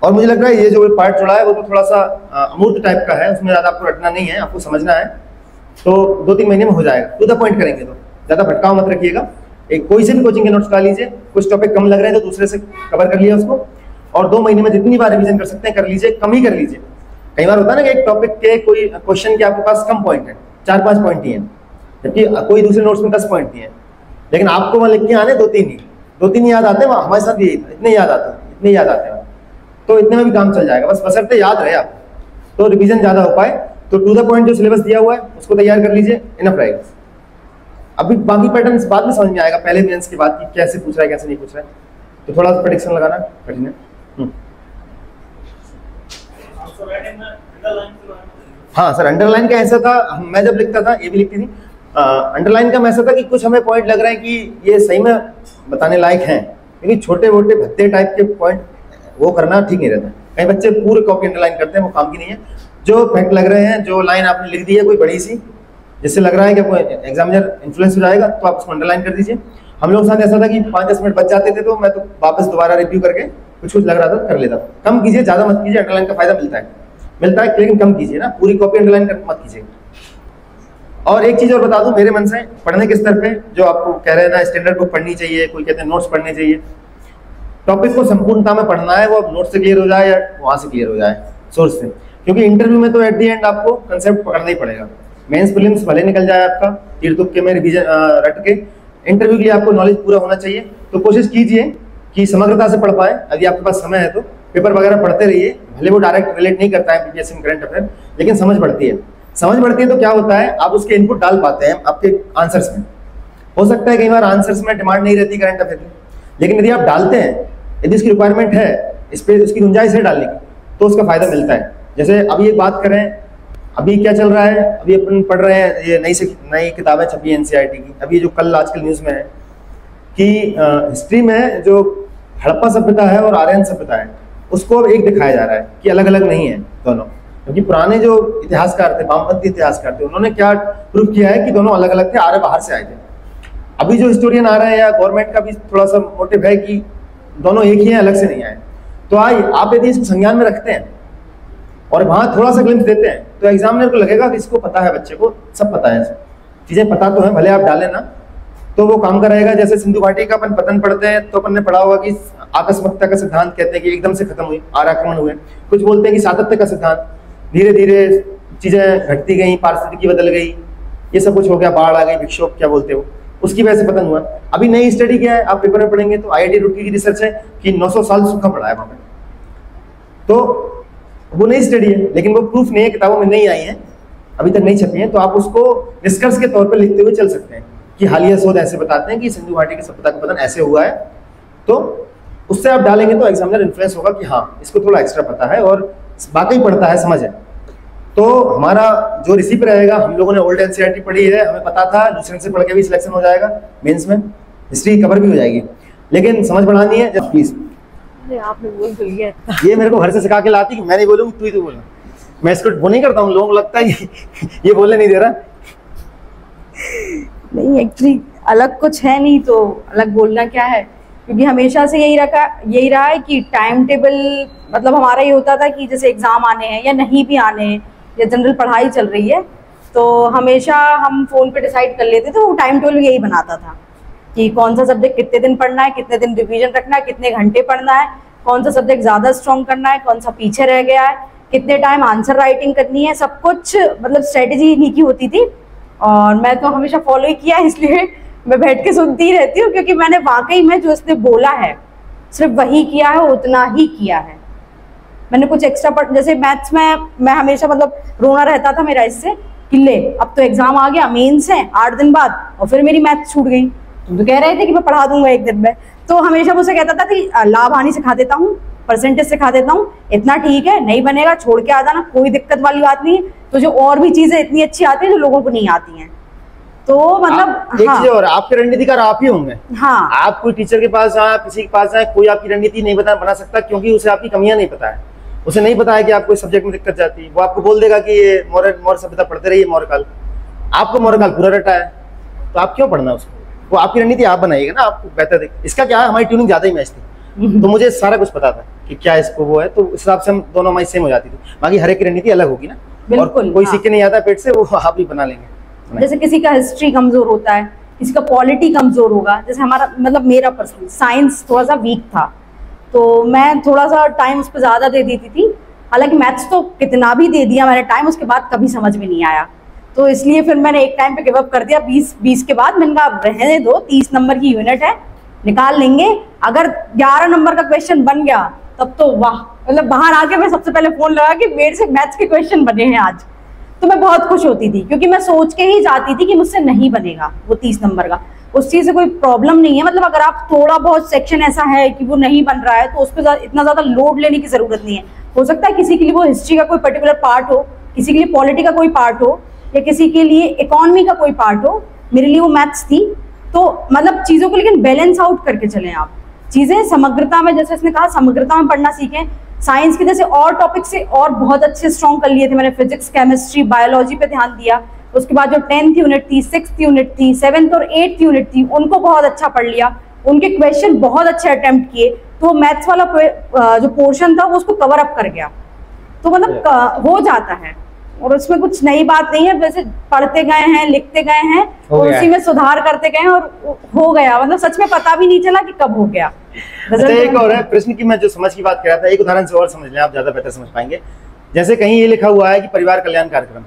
और मुझे लग रहा है ये जो पार्ट जुड़ा है वो तो थोड़ा सा अमूर्त टाइप का है, उसमें ज़्यादा आपको रटना नहीं है, आपको समझना है, तो 2-3 महीने में हो जाएगा। टू द पॉइंट करेंगे तो ज़्यादा भटकाव मत रखिएगा। एक कोई से भी कोचिंग के नोट्स उठा लीजिए, कुछ टॉपिक कम लग रहे हैं तो दूसरे से कवर कर लिया उसको, और 2 महीने में जितनी बार रिवीजन कर सकते हैं कर लीजिए, कम ही कर लीजिए। कई बार होता है ना कि एक टॉपिक के कोई क्वेश्चन के आपके पास कम पॉइंट है, 4-5 पॉइंट ही हैं, जबकि कोई दूसरे नोट्स में 10 पॉइंट ही हैं, लेकिन आपको वहाँ लिख के आने 2-3 ही याद आते हैं। वहाँ हमारे साथ भी यही था, इतने याद आते हैं, तो इतने में भी काम चल जाएगा, बस बशर्ते याद रहे आप, तो रिवीजन ज़्यादा हो पाए। तो टू द पॉइंट जो सिलेबस दिया हुआ है उसको तैयार कर लीजिए, इनफ रहेगा। अभी बाकी पैटर्न्स बाद में समझ में आएगा, पहले मेंस के बाद की कैसे पूछ रहा है कैसे नहीं पूछ रहा है, तो थोड़ा सा प्रेडिक्शन लगाना कठिन है। हाँ सर, अंडरलाइन का ऐसा था, मैं जब लिखता था, ये भी लिखती थी, अंडरलाइन का ऐसा था कि कुछ हमें पॉइंट लग रहे हैं कि ये सही में बताने लायक हैं, क्योंकि छोटे मोटे भत्ते टाइप के पॉइंट वो करना ठीक नहीं रहता। कई बच्चे पूरे कॉपी अंडरलाइन करते हैं, वो काम की नहीं है। जो फैक्ट लग रहे हैं, जो लाइन आपने लिख दी है कोई बड़ी सी, जिससे लग रहा है कि आपको एग्जामिनर इन्फ्लुएंस हो जाएगा, तो आप उसको अंडरलाइन कर दीजिए। हम लोग साथ ऐसा था कि 5-10 मिनट बच जाते थे, तो मैं तो वापस दोबारा रिव्यू करके कुछ लग रहा था कर लेता था। कम कीजिए, ज़्यादा मत कीजिए, अंडरलाइन का फायदा मिलता है, लेकिन कम कीजिए ना, पूरी कॉपी अंडरलाइन मत कीजिए। और एक चीज़ और बता दूं मेरे मन से, पढ़ने के स्तर पे जो आपको कह रहे हैं ना, स्टैंडर्ड बुक पढ़नी चाहिए, कोई कहते हैं नोट्स पढ़ने चाहिए, टॉपिक को संपूर्णता में पढ़ना है, वो अब नोट से क्लियर हो जाए या वहाँ से क्लियर हो जाए सोर्स से, क्योंकि इंटरव्यू में तो एट दी एंड आपको कंसेप्ट पढ़ना ही पड़ेगा। मेंस प्रीलिम्स भले निकल जाए आपका तीर तुक्के में रिवीजन रट के, इंटरव्यू के लिए आपको नॉलेज पूरा होना चाहिए। तो कोशिश कीजिए कि समग्रता से पढ़ पाए। यदि आपके पास समय है तो पेपर वगैरह पढ़ते रहिए, भले वो डायरेक्ट रिलेट नहीं करता है बीपीएससी में करंट अफेयर, लेकिन समझ बढ़ती है तो क्या होता है, आप उसके इनपुट डाल पाते हैं आपके आंसर्स में। हो सकता है कई बार आंसर्स में डिमांड नहीं रहती करंट अफेयर की, लेकिन यदि आप डालते हैं, यदि इसकी रिक्वायरमेंट है, इस पर उसकी गुंजाइश है डालने की, तो उसका फायदा मिलता है। जैसे अभी एक बात करें, अभी क्या चल रहा है, अभी अपन पढ़ रहे हैं ये नई किताबें छपी है एनसीईआरटी की। अभी जो कल आजकल न्यूज़ में है कि हिस्ट्री में जो हड़प्पा सभ्यता है और आर्यन सभ्यता है, उसको अब एक दिखाया जा रहा है कि अलग अलग नहीं है दोनों। क्योंकि पुराने जो इतिहासकार थे, वामपंथी इतिहासकार थे, उन्होंने क्या प्रूव किया है कि दोनों अलग अलग थे, आर्य बाहर से आए थे। अभी जो हिस्टोरियन आ रहे हैं या गवर्नमेंट का भी थोड़ा सा मोटिव है कि दोनों एक ही हैं, अलग से नहीं आए। तो आप यदि इसको संज्ञान में रखते हैं और वहाँ थोड़ा सा ग्लिम्स देते हैं, तो एग्जामिनर को लगेगा कि इसको पता है, बच्चे को सब पता है, चीज़ें पता तो है, भले आप डालें ना, तो वो काम करेगा। जैसे सिंधु घाटी का अपन पतन पढ़ते हैं तो अपन ने पढ़ा होगा कि आकस्मिकता का सिद्धांत कहते हैं कि एकदम से खत्म हुई, आक्रमण हुए। कुछ बोलते हैं कि सातत्य का सिद्धांत, धीरे धीरे चीज़ें घटती गई, पारिस्थितिकी बदल गई, ये सब कुछ हो गया, बाढ़ आ गई, विक्षोभ क्या बोलते हो, उसकी वजह से पतन हुआ। अभी नई स्टडी क्या है, आप पेपर में पढ़ेंगे तो IIT रुड़की की रिसर्च है कि 900 साल सूखा पड़ा है वहाँ पे। तो वो नई स्टडी है, लेकिन वो प्रूफ नहीं है, किताबों में नहीं आई है, अभी तक नहीं छपी है। तो आप उसको निष्कर्ष के तौर पर लिखते हुए चल सकते हैं कि हालिया शोध ऐसे बताते हैं कि सिंधु घाटी की सभ्यता का पतन ऐसे हुआ है। तो उससे आप डालेंगे तो एग्जामिनर इन्फ्लुएंस होगा कि हाँ, इसको थोड़ा एक्स्ट्रा पता है और वाकई पढ़ता है, समझ है, तो हमारा जो रिसीप रहेगा, हम लोगों ने ओल्ड एनसीईआरटी पढ़ी है, हमें पता था लूसेंट से पढ़ के भी सिलेक्शन हो जाएगा मेंस में, हिस्ट्री कवर भी हो जाएगी, लेकिन समझ बढ़ानी है जब प्लीज। आपने बोल दिया ये मेरे को घर से सिखा के लाती कि मैं नहीं बोलूंगी, तू ही तो बोलना। मैं इसको वो नहीं करता हूँ, लोगों को लगता है ये बोलने नहीं दे रहा। नहीं, एक्चुअली अलग कुछ है नहीं तो अलग बोलना क्या है, क्योंकि हमेशा से यही रहा है कि टाइम टेबल मतलब हमारा ये होता था कि जैसे एग्जाम आने हैं या नहीं भी आने हैं या जनरल पढ़ाई चल रही है तो हमेशा हम फ़ोन पे डिसाइड कर लेते थे। वो टाइम टेबल यही बनाता था कि कौन सा सब्जेक्ट कितने दिन पढ़ना है, कितने दिन रिवीजन रखना है, कितने घंटे पढ़ना है, कौन सा सब्जेक्ट ज़्यादा स्ट्रॉन्ग करना है, कौन सा पीछे रह गया है, कितने टाइम आंसर राइटिंग करनी है, सब कुछ मतलब स्ट्रेटेजी इन्हीं की होती थी। और मैं तो हमेशा फॉलो ही किया, इसलिए मैं बैठ के सुनती ही रहती हूँ, क्योंकि मैंने वाकई में जो इसने बोला है सिर्फ वही किया है, उतना ही किया है। मैंने कुछ एक्स्ट्रा जैसे मैथ्स में मैं हमेशा मतलब रोना रहता था मेरा इससे कि ले अब तो एग्जाम आ गया, मेंस है 8 दिन बाद, और फिर मेरी मैथ्स छूट गई। तुम तो कह रहे थे कि मैं पढ़ा दूंगा 1 दिन में, तो हमेशा मुझसे कहता था कि लाभ हानि सिखा देता हूँ, परसेंटेज सिखा देता हूँ, इतना ठीक है, नहीं बनेगा छोड़ के आ जाना, कोई दिक्कत वाली बात नहीं है। तो जो और भी चीजें इतनी अच्छी आती है जो लोगों को नहीं आती हैं, तो मतलब एक चीज और, आपके रणनीतिकार आप ही होंगे। हाँ, आप कोई टीचर के पास जाए, किसी के पास जाए, कोई आपकी रणनीति नहीं बना सकता, क्योंकि उसे आपकी कमियां नहीं पता है। उसे नहीं पता है कि आपको इस सब्जेक्ट में दिक्कत जाती है, वो आपको बोल देगा कि ये मौर्य सभ्यता पढ़ते रहिए, मौर्य काल। आपको मौर्य काल पूरा रटा है, तो आप क्यों पढ़ना उसको? वो आपकी रणनीति आप बनाइएगा ना, आपको बेहतर देख। इसका क्या है, हमारी ट्यूनिंग ज्यादा ही मैच थी, तो मुझे सारा कुछ पता था कि क्या इसको वो है, तो उस हिसाब से हम दोनों हमारी सेम हो जाती थी। बाकी हर एक की रणनीति अलग होगी ना, बिल्कुल। कोई सीख के नहीं आता पेट से, वो आप ही बना लेंगे। जैसे किसी का हिस्ट्री कमजोर होता है, किसी का पॉलिटी कमजोर होगा। जैसे हमारा मतलब मेरा पर्सनल साइंस थोड़ा सा वीक था, तो मैं थोड़ा सा टाइम उस पर ज्यादा दे देती थी। हालांकि मैथ्स तो कितना भी दे दिया मैंने टाइम, उसके बाद कभी समझ में नहीं आया, तो इसलिए फिर मैंने एक टाइम पे गिव अप कर दिया। 20 के बाद मैंने कहा रहने दो, 30 नंबर की यूनिट है, निकाल लेंगे। अगर 11 नंबर का क्वेश्चन बन गया तब तो वाह, मतलब बाहर आके मैं सबसे पहले फोन लगा कि मेरे से मैथ्स के क्वेश्चन बने हैं आज, तो मैं बहुत खुश होती थी, क्योंकि मैं सोच के ही जाती थी कि मुझसे नहीं बनेगा वो 30 नंबर का। उस चीज से कोई प्रॉब्लम नहीं है, मतलब अगर आप थोड़ा बहुत सेक्शन ऐसा है कि वो नहीं बन रहा है तो उस पर इतना ज्यादा लोड लेने की जरूरत नहीं है। हो सकता है किसी के लिए वो हिस्ट्री का कोई पर्टिकुलर पार्ट हो, किसी के लिए पॉलिटी का कोई पार्ट हो, या किसी के लिए इकोनॉमी का कोई पार्ट हो। मेरे लिए वो मैथ्स थी, तो मतलब चीजों को लेकिन बैलेंस आउट करके चलें आप, चीजें समग्रता में, जैसे इसने कहा समग्रता में पढ़ना सीखें। साइंस के जैसे और टॉपिक से और बहुत अच्छे स्ट्रॉन्ग कर लिए थे मैंने, फिजिक्स, केमिस्ट्री, बायोलॉजी पे ध्यान दिया। उसके बाद जो 10th यूनिट थी, 6th यूनिट थी, 7th और 8th यूनिट थी, उनको बहुत अच्छा पढ़ लिया, उनके क्वेश्चन बहुत अच्छे अटेम्प्ट किए, तो मैथ्स वाला जो पोर्शन था वो उसको कवर अप कर गया। तो मतलब हो जाता है, और उसमें कुछ नई बात नहीं है, वैसे पढ़ते गए हैं, लिखते गए हैं और उसी में सुधार करते गए और हो गया। मतलब सच में पता भी नहीं चला कि कब हो गया। अच्छा, एक और है प्रश्न की, मैं जो समझ की बात कर रहा था, एक उदाहरण से और समझ लें, आप ज्यादा बेहतर समझ पाएंगे। जैसे कहीं ये लिखा हुआ है कि परिवार कल्याण कार्यक्रम,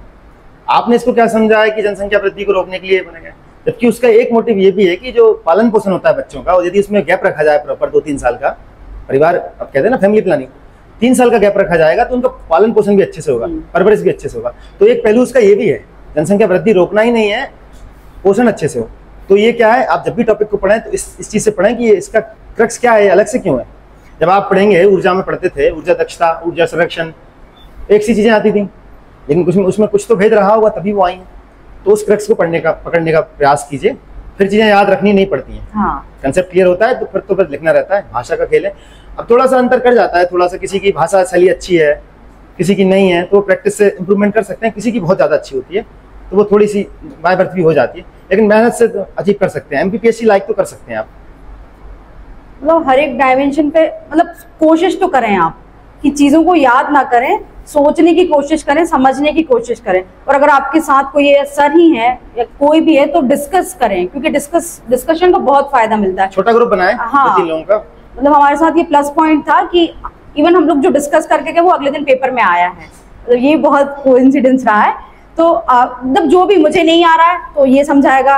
आपने इसको क्या समझा है कि जनसंख्या वृद्धि को रोकने के लिए बना गया, जबकि उसका एक मोटिव ये भी है कि जो पालन पोषण होता है बच्चों का, और यदि उसमें गैप रखा जाए प्रॉपर 2-3 साल का, परिवार अब कहते हैं ना फैमिली प्लानिंग, 3 साल का गैप रखा जाएगा तो उनका पालन पोषण भी अच्छे से होगा, परवरिश भी अच्छे से होगा। तो एक पहलू उसका ये भी है, जनसंख्या वृद्धि रोकना ही नहीं है, पोषण अच्छे से हो। तो ये क्या है, आप जब भी टॉपिक को पढ़ें तो इस चीज से पढ़ें कि इसका क्रक्स क्या है, अलग से क्यों है। जब आप पढ़ेंगे, ऊर्जा में पढ़ते थे, ऊर्जा दक्षता, ऊर्जा संरक्षण, एक सी चीजें आती थी, लेकिन उसमें कुछ तो भेद रहा होगा तभी वो आई हैं। तो उस क्रक्स को पकड़ने का प्रयास कीजिए, फिर चीजें याद रखनी नहीं पड़ती हैं। हाँ। कंसेप्ट क्लियर होता है तो फिर लिखना रहता है, भाषा का खेल है। अब थोड़ा सा अंतर कर जाता है, थोड़ा सा किसी की भाषा शैली अच्छी है, किसी की नहीं है, तो प्रैक्टिस से इंप्रूवमेंट कर सकते हैं। किसी की बहुत ज्यादा अच्छी होती है तो वो थोड़ी सी बाय बर्थ भी हो जाती है, लेकिन मेहनत से तो अचीव कर सकते हैं। MPPSC लाइक तो कर सकते हैं आप, मतलब हर एक डायमेंशन पे मतलब कोशिश तो करें आप कि चीजों को याद ना करें, सोचने की कोशिश करें, समझने की कोशिश करें। और अगर आपके साथ कोई सर ही है या कोई भी है तो डिस्कस करें, क्योंकि डिस्कशन का बहुत फायदा मिलता है। छोटा ग्रुप बनाएं। हाँ, 2-3 लोगों का। मतलब हमारे साथ ये प्लस पॉइंट था कि इवन हम लोग जो डिस्कस करके गए वो अगले दिन पेपर में आया है, मतलब ये बहुत कोइंसिडेंस रहा है। तो मतलब जो भी मुझे नहीं आ रहा है तो ये समझाएगा,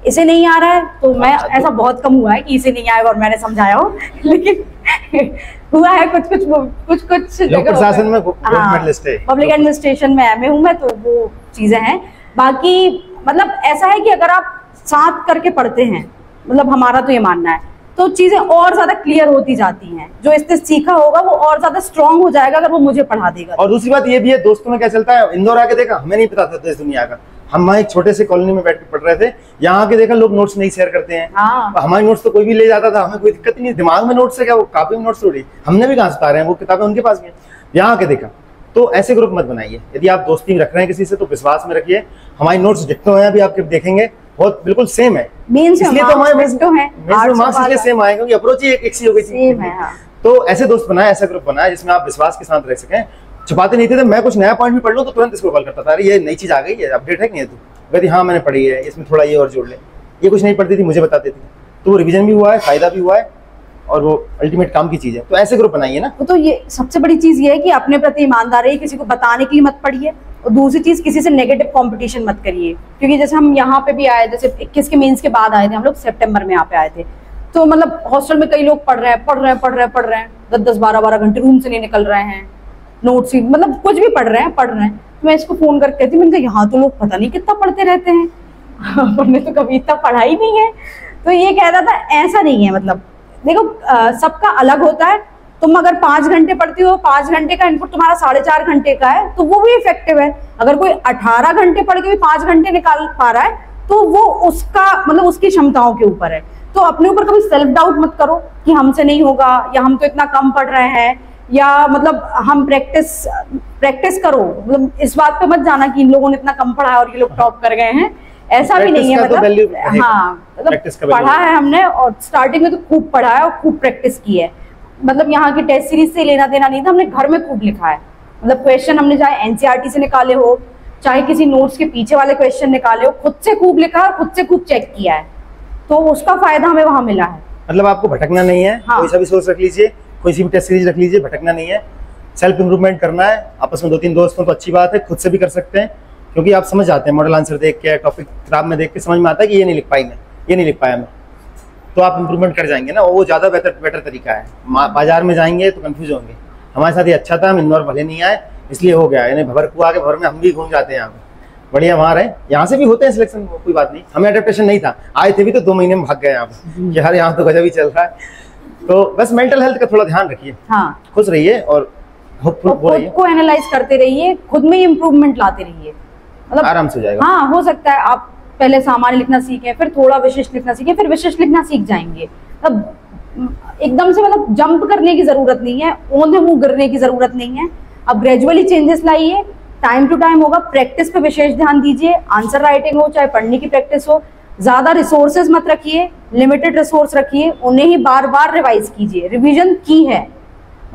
इसे नहीं आ रहा है तो मैं, ऐसा बहुत कम हुआ है कि इसे नहीं आएगा और मैंने समझाया हो, लेकिन हुआ है कुछ प्रशासन में पब्लिक एडमिनिस्ट्रेशन में MA हूँ मैं, तो वो चीजें हैं। बाकी मतलब ऐसा है कि अगर आप साथ करके पढ़ते हैं, मतलब हमारा तो ये मानना है तो चीजें और ज्यादा क्लियर होती जाती हैं। जो इसने सीखा होगा वो और ज्यादा स्ट्रांग हो जाएगा अगर वो मुझे पढ़ा देगा। और दूसरी बात ये भी है, दोस्तों में क्या चलता है, इंदौर आके देखा, हमें नहीं पता था देश दुनिया का, हम वहाँ एक छोटे से कॉलोनी में बैठ के पढ़ रहे थे, यहाँ आके देखा लोग नोट्स नहीं शेयर करते हैं। हाँ। हमारे नोट्स तो कोई भी ले जाता था, हमें कोई दिक्कत नहीं, दिमाग में नोट्स है क्या, वो कापी में नोट्स थोड़ी, हमने भी कहाँ से उतारे हैं, वो किताबें उनके पास भी हैं। यहाँ आके देखा। तो ऐसे ग्रुप मत बनाइए, यदि आप दोस्ती रख रहे हैं किसी से तो विश्वास में रखिए। हमारी नोट्स जितने हैं अभी आपके देखेंगे बहुत बिल्कुल सेम है, इसलिए तो हमारे मार्क्स इसलिए सेम आए क्योंकि अप्रोच ही एक सी हो गई थी। तो ऐसे दोस्त बनाए, ऐसा ग्रुप बनाए जिसमें आप विश्वास के साथ रह सकें। छुपाते नहीं थे, मैं कुछ नया पॉइंट भी पढ़ लूं तो तुरंत इसको कॉल करता था, अरे ये नई चीज आ गई है, अपडेट है कि नहीं, तू कहती हाँ मैंने पढ़ी है, इसमें थोड़ा ये और जोड़ ले। ये कुछ नहीं पढ़ती थी, मुझे बताती थी, तो वो रिवीजन भी हुआ है, फायदा भी हुआ है और वो अल्टीमेट काम की चीज है। तो ऐसे ग्रुप बनाइए ना। तो ये सबसे बड़ी चीज ये है कि अपने प्रति ईमानदार है, किसी को बताने के लिए मत पढ़िए। और दूसरी चीज, किसी से नेगेटिव कंपटीशन मत करिए, क्योंकि जैसे हम यहाँ पे भी आए, जैसे 21 के मेंस के बाद आए थे हम लोग, सितंबर में यहाँ पे आए थे, तो मतलब हॉस्टल में कई लोग पढ़ रहे हैं 10-10 12-12 घंटे रूम से नहीं निकल रहे हैं, नोट्स ही मतलब कुछ भी पढ़ रहे हैं। तो मैं इसको फोन करके कहती, मैंने कहा यहाँ तो लोग पता नहीं कितना पढ़ते रहते हैं, हमने तो कभी इतना पढ़ा ही नहीं है। तो ये कहता था ऐसा नहीं है, मतलब देखो सबका अलग होता है। तुम अगर 5 घंटे पढ़ती हो, 5 घंटे का इनपुट तुम्हारा 4.5 घंटे का है, तो वो भी इफेक्टिव है। अगर कोई 18 घंटे पढ़ के भी 5 घंटे निकाल पा रहा है तो वो उसका मतलब उसकी क्षमताओं के ऊपर है। तो अपने ऊपर कभी सेल्फ डाउट मत करो कि हमसे नहीं होगा, या हम तो इतना कम पढ़ रहे हैं, या मतलब हम प्रैक्टिस करो। मतलब इस बात पे मत जाना कि इन लोगों ने इतना कम पढ़ा है और ये लोग टॉप कर गए हैं, ऐसा भी नहीं है। मतलब हाँ, मतलब पढ़ा है हमने, और स्टार्टिंग में तो खूब पढ़ा है और खूब प्रैक्टिस की है। मतलब यहाँ की टेस्ट सीरीज से लेना देना नहीं था, हमने घर में खूब लिखा है। मतलब क्वेश्चन हमने चाहे एनसीईआरटी से निकाले हो, चाहे किसी नोट्स के पीछे वाले क्वेश्चन निकाले हो, खुद से खूब लिखा है, खुद से खूब चेक किया है, तो उसका फायदा हमें वहां मिला है। मतलब आपको भटकना नहीं है। हाँ। कोई सा भी सोच रख लीजिए, कोई सी भी टेस्ट सीरीज रख लीजिए, भटकना नहीं है। सेल्फ इंप्रूवमेंट करना है, आपस में 2-3 दोस्त हो तो अच्छी बात है, खुद से भी कर सकते हैं, क्योंकि आप समझ जाते हैं मॉडल आंसर देख के, टॉपिक किताब में देख के समझ में आता है कि ये नहीं लिख पाई मैं, ये नहीं लिख पाया मैं, तो आप इंप्रूवमेंट कर जाएंगे ना, वो ज़्यादा बेटर तरीका है। बाजार में जाएंगे तो कंफ्यूज होंगे। हमारे साथ ये अच्छा था, हम इंदौर भले नहीं आए इसलिए हो गया, यानी भवर को आगे भवर में हम भी घूम जाते हैं, यहाँ पे बढ़िया वहाँ रहे, यहाँ से भी होते हैं सिलेक्शन, कोई बात नहीं। हमें अडेप्टेशन नहीं था, आए थे भी तो 2 महीने में भाग गए यहाँ पे कि यार यहाँ तो गजब ही चल रहा है। तो बस मेंटल हेल्थ का थोड़ा ध्यान रखिए। हाँ। खुश रहिए और खुद को एनालाइज करते रहिए, खुद में इम्प्रूवमेंट लाते रहिए, मतलब आराम से हो जाएगा। हाँ, हो सकता है आप पहले सामान्य लिखना सीखें, फिर थोड़ा विशिष्ट लिखना सीखें, फिर विशिष्ट लिखना सीख जाएंगे। अब एकदम से मतलब जंप करने की जरूरत नहीं है, ओंधे मुंह गिरने की जरूरत नहीं है। अब ग्रेजुअली चेंजेस लाइए, टाइम टू टाइम होगा, प्रैक्टिस पे विशेष ध्यान दीजिए, आंसर राइटिंग हो चाहे पढ़ने की प्रैक्टिस हो। ज्यादा रिसोर्सेज मत रखिए, लिमिटेड रिसोर्स रखिए, उन्हें ही बार बार रिवाइज कीजिए। रिवीजन की है,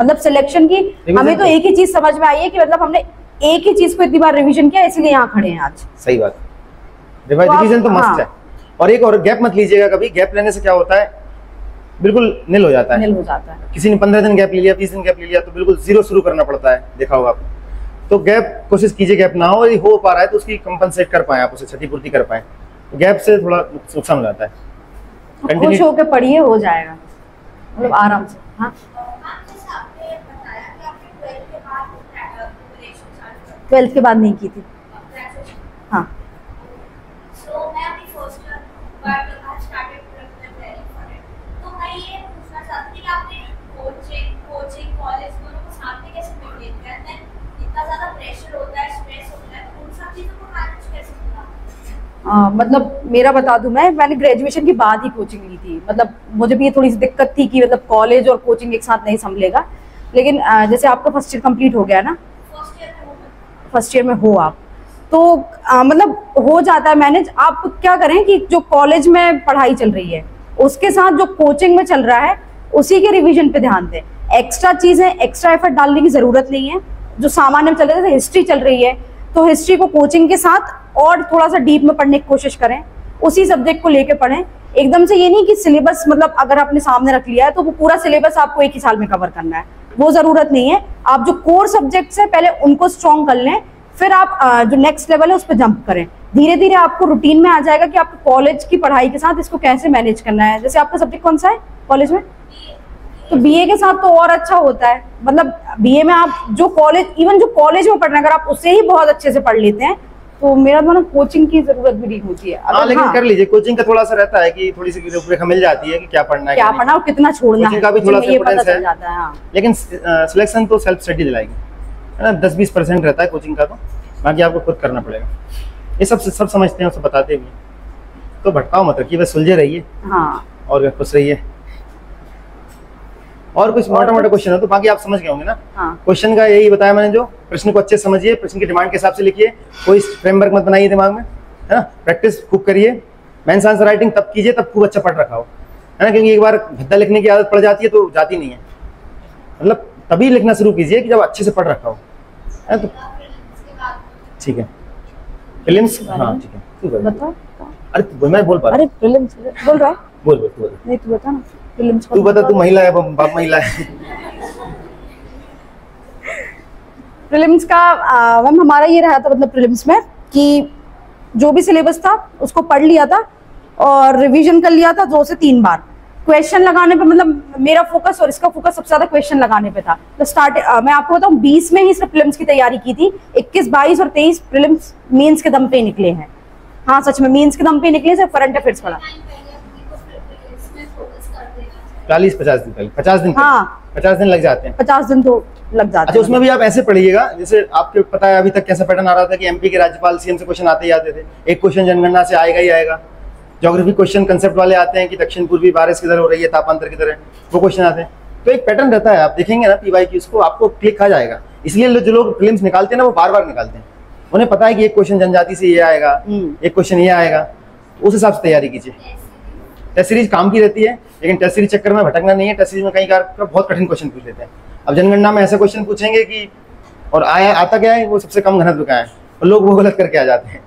मतलब सिलेक्शन की हमें तो एक ही चीज समझ में आई है कि मतलब हमने एक ही चीज को इतनी बार रिवीजन किया, इसलिए यहाँ खड़े हैं आज। सही बात, रिवीजन तो मस्त है। और एक और गैप मत लीजिएगा कभी, गैप लेने से क्या होता है, बिल्कुल निल हो जाता है। किसी ने 15 दिन गैप ले लिया, 20 दिन गैप ले लिया, तो बिल्कुल जीरो शुरू करना पड़ता है, देखा होगा आपने। तो गैप कोशिश कीजिए गैप ना हो, यदि हो पा रहा है तो उसकी कंपनसेट कर पाए, आप उसे क्षतिपूर्ति कर पाए। गैप से थोड़ा नुकसान हो जाता है। खुश होकर पढ़िए, हो जाएगा, मतलब आराम से। हाँ, 12th के बाद नहीं की थी। हाँ, मतलब मेरा बता दूं, मैंने ग्रेजुएशन के बाद ही कोचिंग ली थी। मतलब मुझे भी थोड़ी सी दिक्कत थी कि मतलब कॉलेज और कोचिंग एक साथ नहीं संभलेगा, लेकिन जैसे आपका फर्स्ट ईयर कंप्लीट हो गया ना, फर्स्ट ईयर में हो आप, तो मतलब हो जाता है मैनेज। आप क्या करें कि जो कॉलेज में पढ़ाई चल रही है उसके साथ जो कोचिंग में चल रहा है उसी के रिवीजन पे ध्यान दें। एक्स्ट्रा चीजें, एक्स्ट्रा एफर्ट डालने की जरूरत नहीं है। जो सामान्य में चल रहा है, हिस्ट्री चल रही है तो हिस्ट्री को कोचिंग के साथ और थोड़ा सा डीप में पढ़ने की कोशिश करें, उसी सब्जेक्ट को लेके पढ़ें। एकदम से ये नहीं कि सिलेबस मतलब अगर आपने सामने रख लिया है तो वो पूरा सिलेबस आपको एक ही साल में कवर करना है, वो जरूरत नहीं है। आप जो कोर सब्जेक्ट्स है पहले उनको स्ट्रॉन्ग कर लें, फिर आप जो नेक्स्ट लेवल है उस पर जंप करें। धीरे धीरे आपको रूटीन में आ जाएगा कि आपको कॉलेज की पढ़ाई के साथ इसको कैसे मैनेज करना है। जैसे आपका सब्जेक्ट कौन सा है कॉलेज में, तो बीए के साथ तो और अच्छा होता है। मतलब बीए में आप जो कॉलेज, इवन जो कॉलेज में पढ़ रहे हैं, अगर आप उससे ही बहुत अच्छे से पढ़ लेते हैं तो मेरा मतलब कोचिंग की जरूरत भी नहीं होती है। हाँ, लेकिन कर लीजिए, कोचिंग का थोड़ा सा रहता है कि थोड़ी सी रूपरेखा मिल जाती है कि क्या पढ़ना है, क्या पढ़ना और कितना छोड़ना है, का भी थोड़ा सा ये पता इम्पोर्टेंस चल है। जाता है। हाँ। लेकिन सिलेक्शन तो सेल्फ स्टडी दिलाएगी, है ना, 10-20% रहता है कोचिंग का, तो बाकी आपको खुद करना पड़ेगा। ये सब समझते हैं, सब बताते भी, तो भटकाओ मत रखिए, बस सुलझे रहिए। हाँ। और खुश रहिए। और कुछ मोटा मोटा क्वेश्चन है तो बाकी आप समझ गए होंगे ना। हाँ। क्वेश्चन का यही बताया मैंने, जो प्रश्न को अच्छे से समझिए, प्रश्न की डिमांड के हिसाब से लिखिए, कोई फ्रेमवर्क मत बनाइए दिमाग में, है ना। प्रैक्टिस खूब करिए, मेंस आंसर राइटिंग तब कीजिए तब खूब अच्छा पढ़ रखा हो, है ना, क्योंकि एक बार भद्दा लिखने की आदत पड़ जाती है तो जाती नहीं है। मतलब तभी लिखना शुरू कीजिए कि जब अच्छे से पढ़ रखा हो, है ना। तो ठीक है, प्रीलिम्स, हाँ ठीक है, तू बताओ। अरे मैं बोल पा रहा अरे प्रीलिम्स बोल रहा है? बोल तू बता। नहीं तू बता ना, प्रीलिम्स तू बता, तू महिला है, बाप महिला है। प्रीलिम्स का मैम हमारा ये रहा था, मतलब प्रीलिम्स में कि जो भी सिलेबस था उसको पढ़ लिया था और रिवीजन कर लिया था 2 से 3 बार। क्वेश्चन लगाने पे मतलब मेरा फोकस और इसका फोकस सबसे ज्यादा क्वेश्चन लगाने पे था। तो मैं आपको बताऊं 20 में ही सिर्फ प्रीलिम्स की तैयारी की थी, 21, 22 और 23 प्रीलिम्स मेंस के दम पे निकले हैं। हाँ सच में मेंस के दम पे निकले, सिर्फ करंट अफेयर्स पढ़ा। 40-50 दिन पहले, 50 दिन, हाँ 50 दिन लग जाते हैं। 50 दिन तो लग जाते अच्छा, हैं। उसमें भी आप ऐसे पढ़िएगा, जैसे आपको पता है अभी तक कैसा पैटर्न आ रहा था कि एमपी के राज्यपाल सीएम से क्वेश्चन आते ही आते थे। एक क्वेश्चन जनगणना से आएगा ही आएगा। ज्योग्राफी क्वेश्चन कंसेप्ट वाले आते हैं कि दक्षिण पूर्वी बारिश किधर हो रही है, तापांतर किधर है, वो क्वेश्चन आते हैं। तो एक पैटर्न रहता है, आप देखेंगे ना पीवाई की, उसको आपको क्लिक खा जाएगा। इसलिए जो लोग फिल्म निकालते हैं ना, वो बार बार निकालते हैं। उन्हें पता है कि एक क्वेश्चन जनजाति से ये आएगा, एक क्वेश्चन ये आएगा, उस हिसाब से तैयारी कीजिए। टेस्ट सीरीज काम की रहती है, लेकिन टेस्ट सीरीज चक्कर में भटकना नहीं है। टेस्ट सीरीज में कई बार बहुत कठिन क्वेश्चन पूछ लेते हैं। अब जनगणना में ऐसा क्वेश्चन पूछेंगे कि और आता क्या है, वो सबसे कम घनत्व का है, और लोग वो गलत करके आ जाते हैं।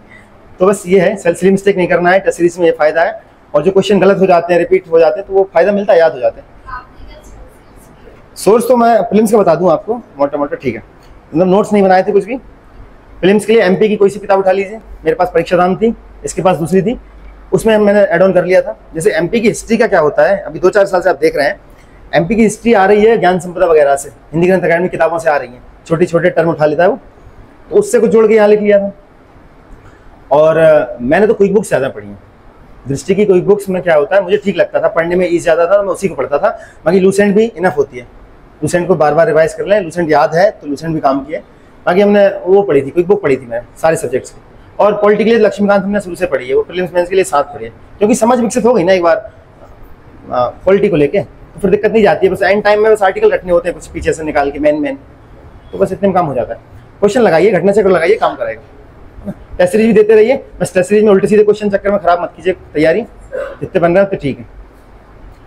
तो बस ये है, सिली मिस्टेक नहीं करना है। टेस्ट सीरीज में ये फायदा है, और जो क्वेश्चन गलत हो जाते हैं, रिपीट हो जाते हैं, तो वो फायदा मिलता है, याद हो जाते हैं। सोर्स तो मैं फिल्म्स का बता दूं आपको मोटा मोटा, ठीक है। मतलब नोट्स नहीं बनाए थे कुछ भी। फिल्म्स के लिए एमपी की कोई सी किताब उठा लीजिए, मेरे पास परीक्षा धाम थी, इसके पास दूसरी थी, उसमें मैंने एड ऑन कर लिया था। जैसे एमपी की हिस्ट्री का क्या होता है, अभी 2-4 साल से आप देख रहे हैं एमपी की हिस्ट्री आ रही है ज्ञान संपदा वगैरह से, हिंदी ग्रंथ अकादमी किताबों से आ रही है, छोटे छोटे टर्म उठा लेता है वो, तो उससे कुछ जोड़ के यहाँ लिख लिया था। और मैंने तो क्विक बुक्स ज़्यादा पढ़ी हैं। दृष्टि की क्विक बुक्स में क्या होता है, मुझे ठीक लगता था, पढ़ने में ईज ज़्यादा था, मैं उसी को पढ़ता था। बाकी लूसेंट भी इनफ होती है, लूसेंट को बार बार रिवाइज कर लें, लूसेंट याद है तो लूसेंट भी काम किया। बाकी हमने वो पढ़ी थी, क्विक बुक पढ़ी थी मैंने सारे सब्जेक्ट्स की। और पॉलिटिकली लक्ष्मीकांत हमने शुरू से पढ़ी है, वो प्रीलिम्स मेंस के लिए साथ पढ़ी है, क्योंकि समझ विकसित हो गई ना एक बार पॉलिटी को लेके, तो फिर दिक्कत नहीं जाती है। बस एंड टाइम में बस आर्टिकल रखने होते हैं कुछ पीछे से निकाल के, मेन तो बस इतने में काम हो जाता है। क्वेश्चन लगाइए, घटना चक्र लगाइए, काम करेगा। टेस्ट सीरीज भी देते रहिए, बस टेस्ट सीरीज में उल्टे सीधे क्वेश्चन चक्कर में खराब मत कीजिए तैयारी, जितने बन रहे हैं तो ठीक है।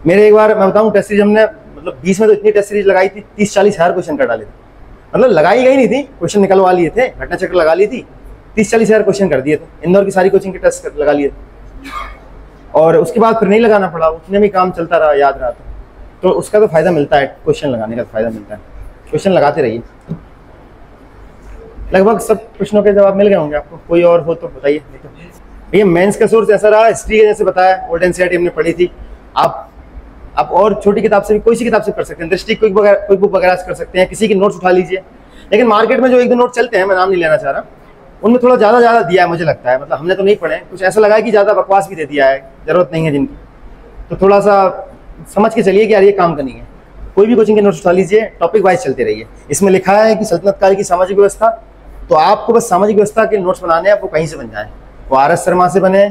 मेरे एक बार मैं बताऊँ, टेस्ट सीरीज हमने मतलब 20 में तो इतनी टेस्ट सीरीज लगाई थी, 30-40 हज़ार क्वेश्चन कर डाले थे। मतलब लगाई गई नहीं थी, क्वेश्चन निकलवा लिए थे, घटना चक्र लगा ली थी, 30-40 हज़ार क्वेश्चन कर दिए थे। इंदौर की सारी कोचिंग के टेस्ट लगा लिए थे, और उसके बाद फिर नहीं लगाना पड़ा, उतने में काम चलता रहा, याद रहा। तो उसका तो फायदा मिलता है, क्वेश्चन लगाने का फायदा मिलता है। क्वेश्चन लगाते रहिए। लगभग सब प्रश्नों के जवाब मिल गए होंगे आपको, कोई और हो तो बताइए। ये मेंस का सोर्स ऐसा रहा, हिस्ट्री के जैसे बताया, ओल्ड एनसीईआरटी हमने पढ़ी थी। आप और छोटी किताब से भी, कोई सी किताब से कर सकते हैं, दृष्टि क्विक बुक वगैरह से कर सकते हैं, किसी की नोट्स उठा लीजिए। लेकिन मार्केट में जो 1-2 नोट चलते हैं, मैं नाम नहीं लेना चाह रहा, उनमें थोड़ा ज़्यादा दिया है मुझे लगता है। मतलब हमने तो नहीं पढ़े, कुछ ऐसा लगा है कि ज़्यादा बकवास भी दे दिया है, ज़रूरत नहीं है जिनकी। तो थोड़ा सा समझ के चलिए कि यार ये काम करनी है। कोई भी कोचिंग के नोट्स उठा लीजिए, टॉपिक वाइज चलते रहिए। इसमें लिखा है कि सल्तनत काल की सामाजिक व्यवस्था, तो आपको बस सामाजिक व्यवस्था के नोट्स बनाने हैं, वो कहीं से बन जाए, वो आर एस शर्मा से बने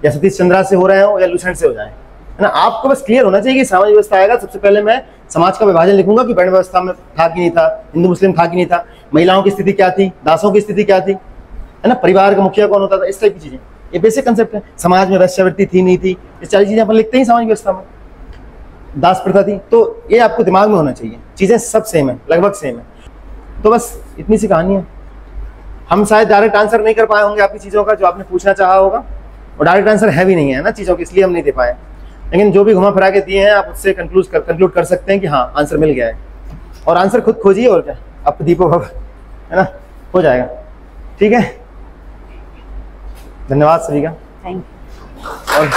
या सतीश चंद्रा से हो रहे हो या लूसेंट से हो जाए, है ना। आपको बस क्लियर होना चाहिए कि सामाजिक व्यवस्था आएगा, सबसे पहले मैं समाज का विभाजन लिखूंगा कि वर्ण व्यवस्था में था कि नहीं था, हिंदू मुस्लिम था कि नहीं था, महिलाओं की स्थिति क्या थी, दासों की स्थिति क्या थी, है ना, परिवार का मुखिया कौन होता था, इस टाइप की चीजें। ये बेसिक कंसेप्ट है। समाज में वैश्यावृत्ति थी नहीं थी, ये सारी चीजें अपन लिखते ही सामाजिक व्यवस्था में। दास प्रथा थी, तो ये आपको दिमाग में होना चाहिए। चीजें सब सेम है, लगभग सेम है। तो बस इतनी सी कहानी है। हम शायद डायरेक्ट आंसर नहीं कर पाए होंगे आपकी चीज़ों का जो आपने पूछना चाहा होगा, और डायरेक्ट आंसर है भी नहीं है ना चीज़ों के, इसलिए हम नहीं दे पाए। लेकिन जो भी घुमा फिरा के दिए हैं, आप उससे कंक्लूड कर सकते हैं कि हाँ आंसर मिल गया है। और आंसर खुद खोजिए, और क्या, आप दीपो भव, है ना, हो जाएगा। ठीक है, धन्यवाद सभी का। Thank you. और